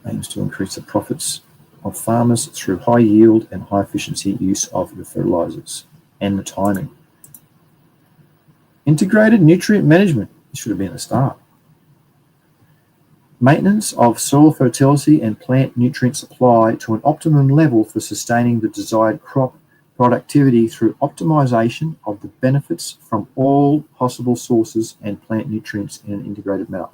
Aims to increase the profits of farmers through high yield and high efficiency use of the fertilizers and the timing. Integrated nutrient management. This should have been at the start. Maintenance of soil fertility and plant nutrient supply to an optimum level for sustaining the desired crop productivity through optimization of the benefits from all possible sources and plant nutrients in an integrated manner.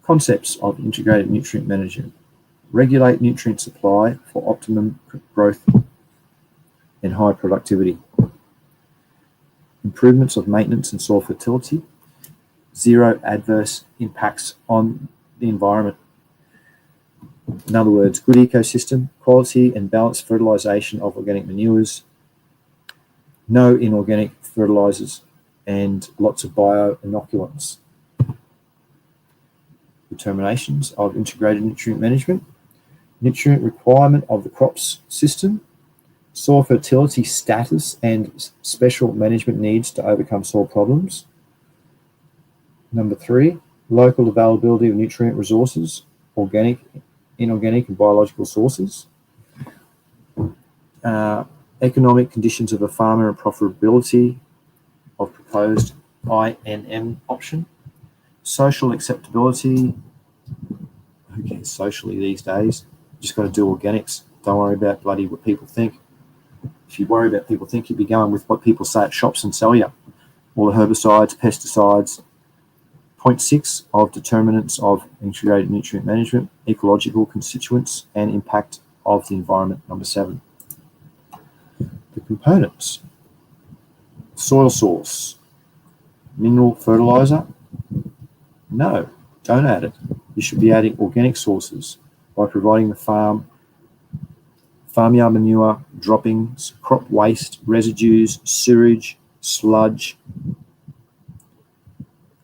Concepts of integrated nutrient management. Regulate nutrient supply for optimum growth and high productivity. Improvements of maintenance and soil fertility. Zero adverse impacts on the environment. In other words, good ecosystem, quality and balanced fertilization of organic manures, no inorganic fertilizers, and lots of bioinoculants. Determinations of integrated nutrient management. Nutrient requirement of the crops system. Soil fertility status and special management needs to overcome soil problems. Number 3, local availability of nutrient resources, organic, inorganic, and biological sources. Economic conditions of a farmer and profitability of proposed INM option. Social acceptability. Who cares socially these days? You just got to do organics. Don't worry about bloody what people think. If you worry about people think, you'd be going with what people say at shops and sell you. All the herbicides, pesticides. Point 6 of determinants of integrated nutrient management, ecological constituents and impact of the environment. Number 7. The components. Soil source. Mineral fertilizer. No, don't add it. You should be adding organic sources by providing the farmyard manure, droppings, crop waste, residues, sewage, sludge,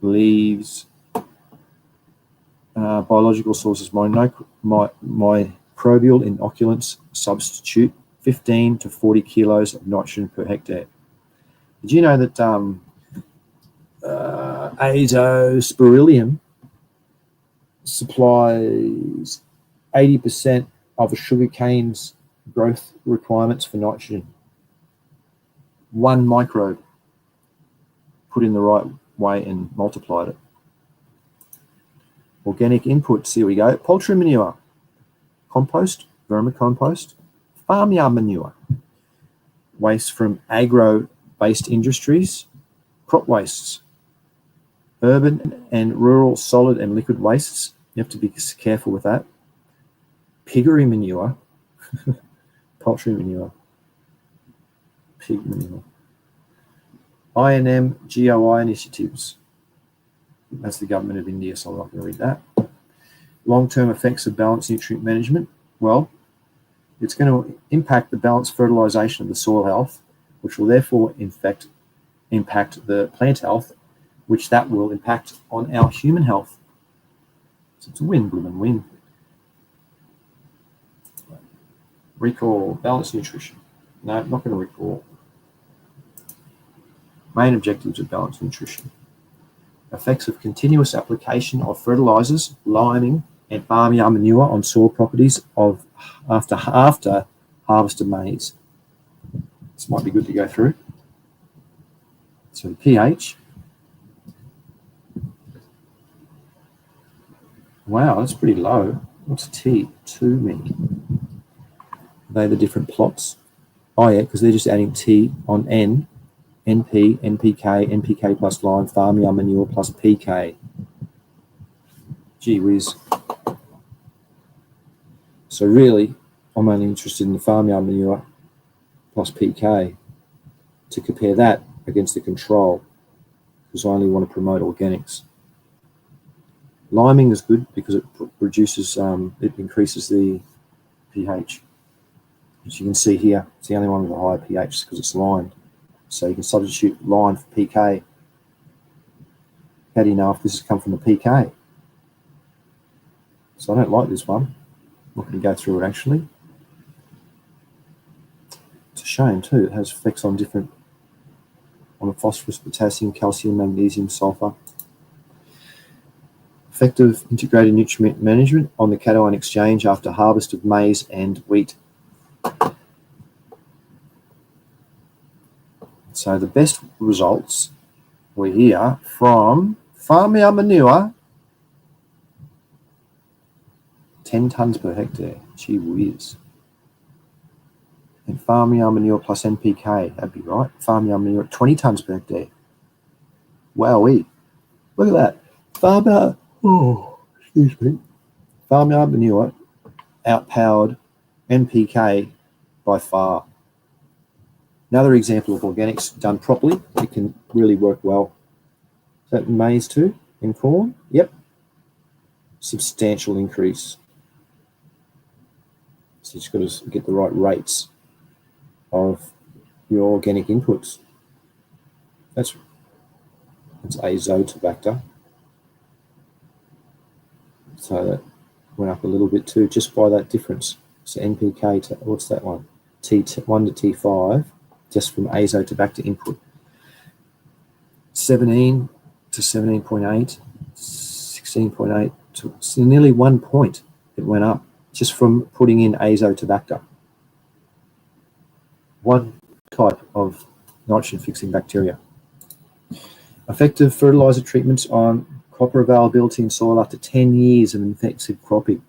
leaves, biological sources, microbial inoculants substitute 15 to 40 kilos of nitrogen per hectare. Did you know that azospirillum supplies 80% of a sugarcane's growth requirements for nitrogen? One microbe put in the right way and multiplied it. Organic inputs, here we go. Poultry manure, compost, vermicompost, farmyard manure, waste from agro-based industries, crop wastes, urban and rural solid and liquid wastes. You have to be careful with that. Piggery manure, poultry manure, pig manure. INM GOI initiatives. That's the government of India, so I'm not going to read that. Long-term effects of balanced nutrient management. Well, it's going to impact the balanced fertilization of the soil health, which will therefore in fact impact the plant health which that will impact on our human health. So it's a win, blooming win. Recall, balanced nutrition. No, not going to recall. Main objectives of balanced nutrition. Effects of continuous application of fertilizers, liming, and farmyard manure on soil properties of after harvested maize. This might be good to go through. So the pH. Wow, that's pretty low. What's T? 2 me. Are they the different plots? Oh yeah, because they're just adding T on N, NP, NPK, NPK plus lime, farmyard manure plus PK. Gee whiz. So really, I'm only interested in the farmyard manure plus PK to compare that against the control, because I only want to promote organics. Liming is good because it reduces, it increases the pH. As you can see here, it's the only one with a higher pH because it's limed. So you can substitute lime for PK. How do you know if this has come from the PK? So I don't like this one. I'm not going to go through it actually. It's a shame too. It has effects on different, on the phosphorus, potassium, calcium, magnesium, sulfur. Effective integrated nutrient management on the cation exchange after harvest of maize and wheat. So the best results were here from farmyard manure, 10 tonnes per hectare. Gee whiz. And farmyard manure plus NPK, that'd be right. Farmyard manure at 20 tonnes per hectare. Wowee. Look at that. Farmyard manure outpowered NPK by far. Another example of organics done properly. It can really work well. Is that maize too? In corn? Yep. Substantial increase. So you've got to get the right rates of your organic inputs. That's azotobacter. So that went up a little bit too, just by that difference. So NPK, to, what's that one? T1 to T5, just from azotobacter input. 17 to 17.8, 16.8 to nearly 1 point it went up just from putting in azotobacter. One type of nitrogen fixing bacteria. Effective fertilizer treatments on copper availability in soil after 10 years of intensive cropping.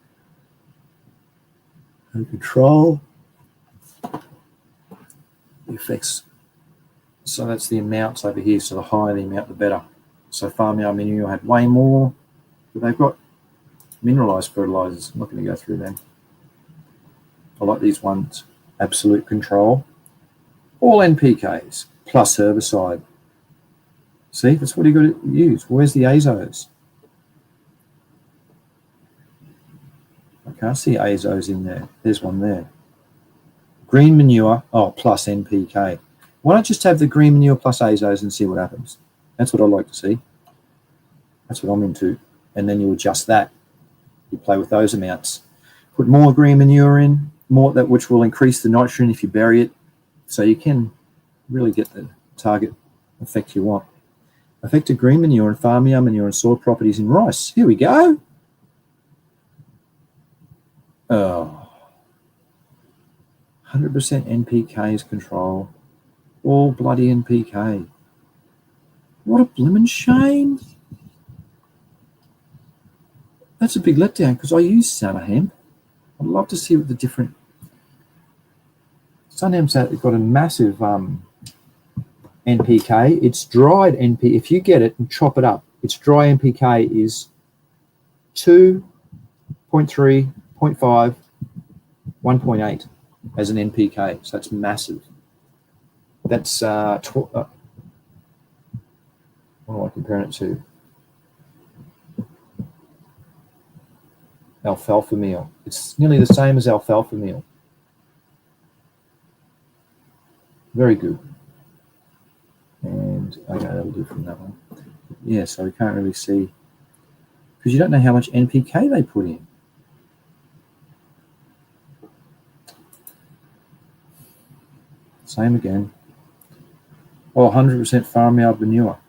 And control the effects. So that's the amounts over here. So the higher the amount, the better. So farmyard manure had way more, but they've got mineralized fertilizers. I'm not going to go through them. I like these ones. Absolute control. All NPKs plus herbicide. See, that's what you got to use. Where's the azos? I can't see azos in there. There's one there. Green manure, plus NPK. Why not just have the green manure plus azos and see what happens? That's what I like to see. That's what I'm into. And then you adjust that. You play with those amounts. Put more green manure in, more that which will increase the nitrogen if you bury it. So you can really get the target effect you want. Effective green manure and farmyard manure and soil properties in rice. Here we go. Oh, 100% NPK is control. All bloody NPK. What a blimmin' shame. That's a big letdown because I use Summer Hemp. I'd love to see what the different... Sun Hemp's got a massive NPK. It's dried NPK. If you get it and chop it up, its dry NPK is 2, 0.3, 0.5, 1.8 as an NPK. So that's massive. That's what am I comparing it to? Alfalfa meal. It's nearly the same as alfalfa meal. Very good. And okay, that'll do from that one. Yeah, so we can't really see because you don't know how much NPK they put in. Same again. Oh, 100% farmyard manure.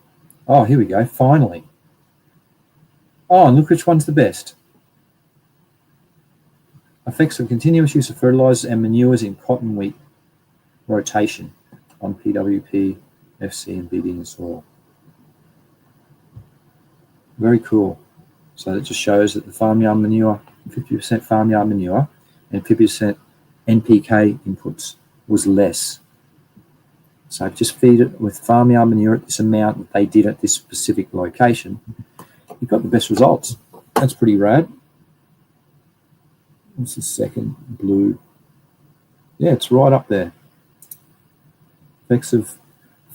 Oh, here we go, finally. Oh, and look which one's the best. Effects of continuous use of fertilizers and manures in cotton wheat rotation on PWP, FC, and BD in soil. Very cool. So that just shows that the farmyard manure, 50% farmyard manure and 50% NPK inputs was less. So just feed it with farmyard manure at this amount that they did at this specific location. You got the best results. That's pretty rad. What's the second? Blue. Yeah, it's right up there. Effects of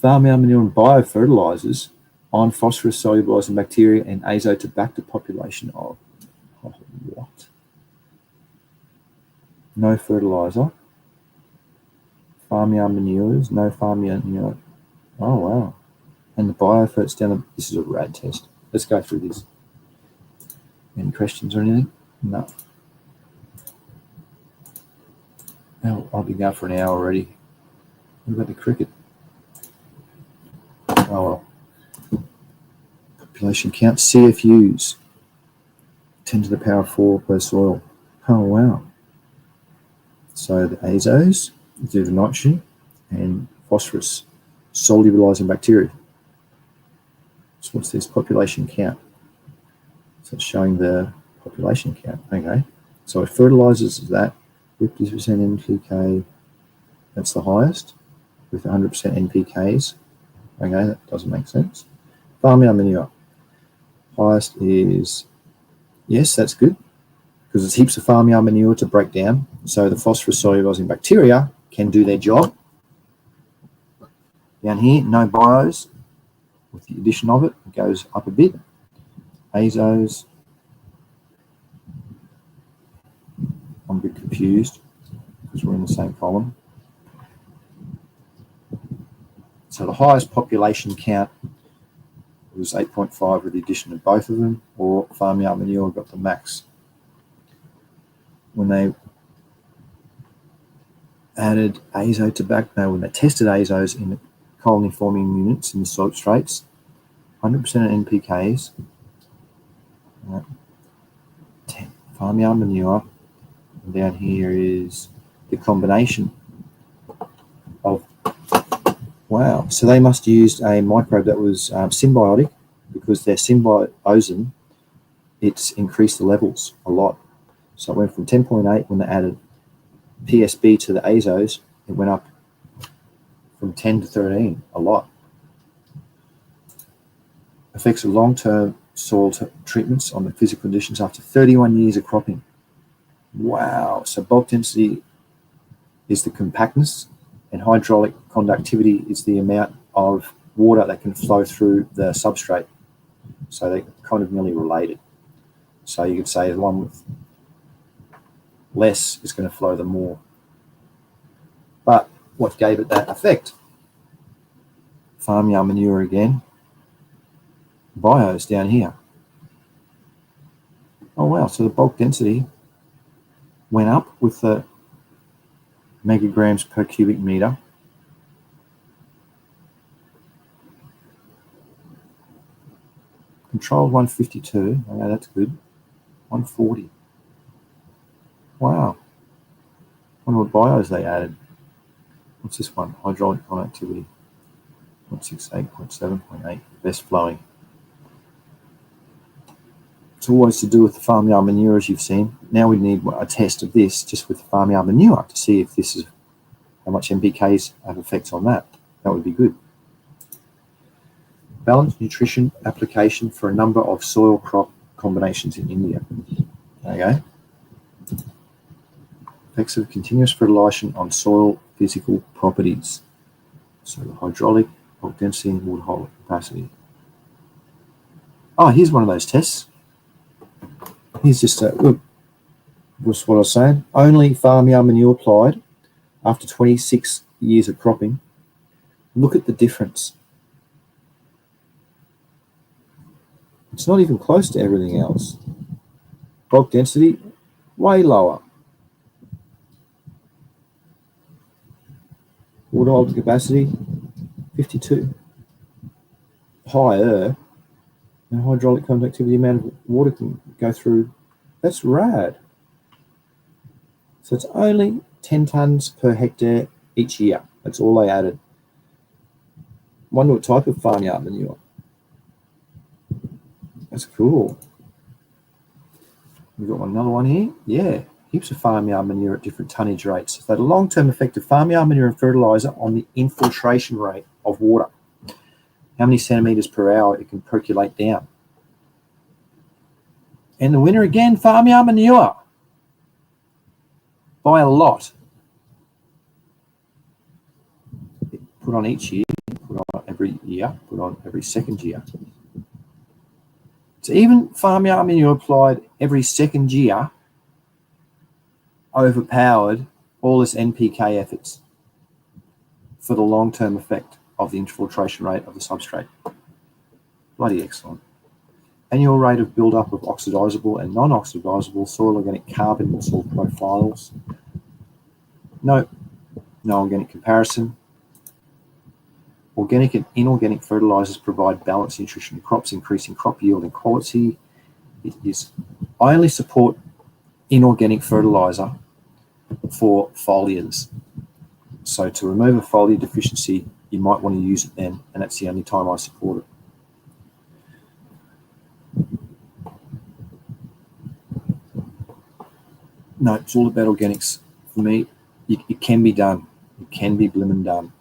farmyard manure and biofertilizers on phosphorus solubilizing bacteria and azotobacter population of what? No fertilizer. Farmyard manures, no farmyard manure. Oh wow. And the bioferts down the, this is a rad test. Let's go through this. Any questions or anything? No. Oh, I'll be going for an hour already. What about the cricket? Oh well. Population count, CFUs, 10 to the power 4 per soil. Oh wow. So the azos do the nitrogen and phosphorus solubilizing bacteria. So what's this population count? So it's showing the population count. Okay. So fertilizers is that 50% NPK. That's the highest with 100% NPKs. Okay, that doesn't make sense. Farmyard manure. Highest is, yes, that's good because it's heaps of farmyard manure to break down. So the phosphorus solubilizing bacteria can do their job. Down here, no bios. With the addition of it, it goes up a bit. Azos. I'm a bit confused because we're in the same column. So the highest population count was 8.5 with the addition of both of them, or farmyard manure got the max. When they added azotobacter, when they tested azos in the colony forming units in the substrates, 100% NPKs, 10 farmyard manure, and down here is the combination of, wow, so they must have used a microbe that was symbiotic because their symbiosin, it's increased the levels a lot. So it went from 10.8 when they added PSB to the azos, it went up from 10 to 13, a lot. Effects of long-term soil treatments on the physical conditions after 31 years of cropping. Wow. So bulk density is the compactness and hydraulic conductivity is the amount of water that can flow through the substrate. So they're kind of nearly related. So you could say the one with less is going to flow the more. But what gave it that effect? Farmyard manure again. Bios down here. Oh wow, so the bulk density went up with the megagrams per cubic meter. Controlled 152, okay, that's good. 140. Wow. I wonder what bios they added. What's this one? Hydraulic conductivity. 0.68, 0.7, 0.8, best flowing. It's always to do with the farmyard manure, as you've seen. Now we need a test of this just with the farmyard manure to see if this is how much NPKs have effects on that. That would be good. Balanced nutrition application for a number of soil crop combinations in India. Okay. Effects of continuous fertilization on soil physical properties. So the hydraulic, bulk density, and water hold capacity. Oh, here's one of those tests. Here's just a look. Was what I was saying. Only farmyard manure applied after 26 years of cropping. Look at the difference. It's not even close to everything else. Bulk density, way lower. Water holding capacity, 52. Higher. And hydraulic conductivity, amount of water can go through. That's rad. So it's only 10 tonnes per hectare each year. That's all they added. Wonder what type of farmyard manure. That's cool. We've got another one here. Yeah, heaps of farmyard manure at different tonnage rates. So the long-term effect of farmyard manure and fertilizer on the infiltration rate of water. How many centimetres per hour it can percolate down. And the winner again, farmyard manure. By a lot. Put on each year, put on every year, put on every second year. So even farmyard manure applied every second year overpowered all this NPK efforts for the long-term effect of the infiltration rate of the substrate. Bloody excellent. Annual rate of build-up of oxidizable and non-oxidizable soil organic carbon and soil profiles. No organic comparison. Organic and inorganic fertilizers provide balanced nutrition to crops, increasing crop yield and quality. I only support inorganic fertilizer for foliars. So to remove a foliar deficiency, you might want to use it then, and that's the only time I support it. No, it's all about organics. For me, it can be done. It can be blimmin' done.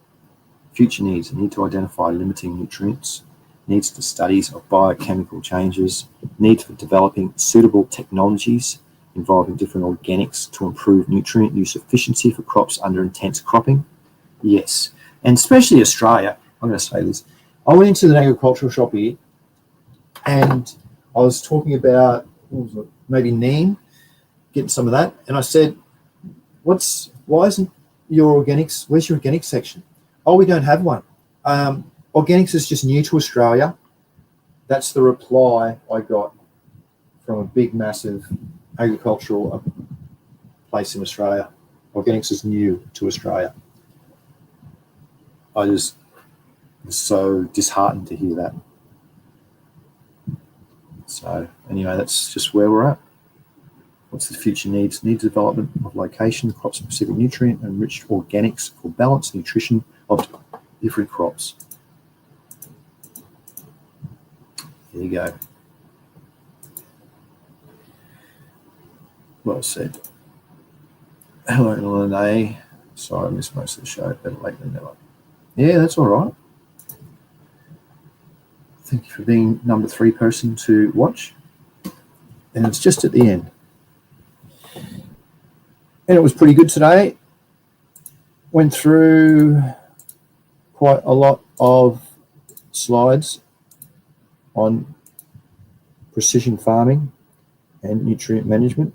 Future needs. Need to identify limiting nutrients. Needs to studies of biochemical changes. Need for developing suitable technologies involving different organics to improve nutrient use efficiency for crops under intense cropping. Yes. And especially Australia, I'm going to say this. I went into the agricultural shop here and I was talking about, maybe neem, getting some of that. And I said, why isn't your organics, where's your organics section? Oh, we don't have one. Organics is just new to Australia. That's the reply I got from a big, massive agricultural place in Australia. Organics is new to Australia. I just was so disheartened to hear that. So anyway, that's just where we're at. What's the future needs? Needs development of location, crop-specific nutrient, enriched organics for balanced nutrition of different crops. There you go. Well said. Hello, Lene. Sorry, I missed most of the show. Better late than never. Yeah, that's all right. Thank you for being number 3 person to watch. And it's just at the end. And it was pretty good today. Went through quite a lot of slides on precision farming and nutrient management.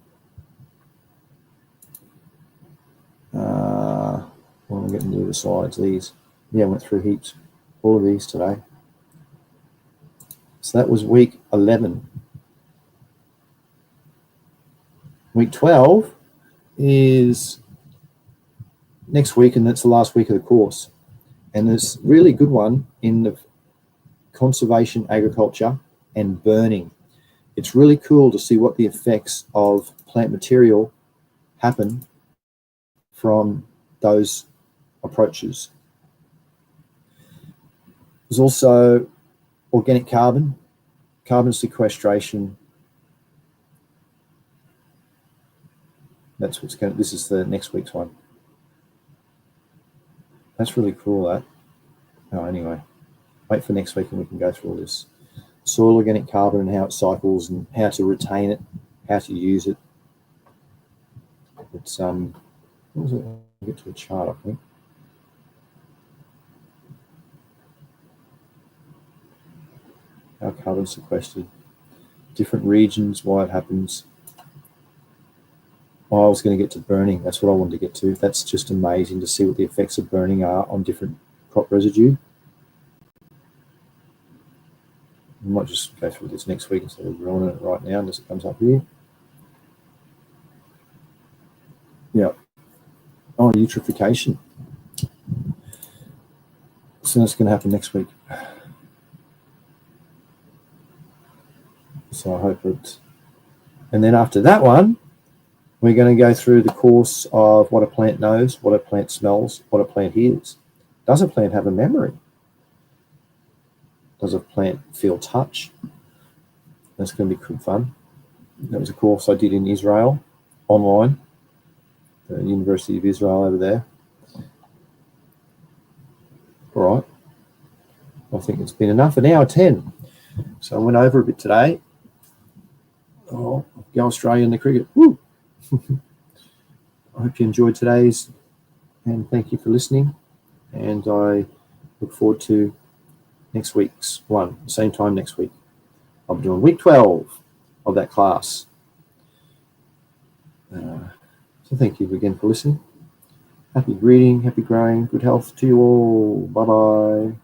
Well, I'm getting to the slides, these. Yeah, I went through heaps, all of these today. So that was week 11. Week 12 is next week, and that's the last week of the course. And there's a really good one in the conservation agriculture and burning. It's really cool to see what the effects of plant material happen from those approaches. There's also organic carbon sequestration. That's what's going to, this is the next week's one. That's really cool, that. Oh, anyway, wait for next week and we can go through all this. Soil organic carbon and how it cycles and how to retain it, how to use it. It's, what was it? I'll get to a chart, I think. How carbon sequestered. Different regions, why it happens. Oh, I was going to get to burning. That's what I wanted to get to. That's just amazing to see what the effects of burning are on different crop residue. We might just go through this next week instead of running it right now unless it comes up here. Yeah. Oh, eutrophication. So that's going to happen next week. So I hope it. And then after that one, we're going to go through the course of what a plant knows, what a plant smells, what a plant hears. Does a plant have a memory? Does a plant feel touch? That's going to be good fun. That was a course I did in Israel, online, the University of Israel over there. All right. I think it's been enough, an hour 10. So I went over a bit today. Oh, go Australia in the cricket. Woo! I hope you enjoyed today's, and thank you for listening. And I look forward to next week's one, same time next week. I'll be doing week 12 of that class. So thank you again for listening. Happy reading, happy growing, good health to you all. Bye-bye.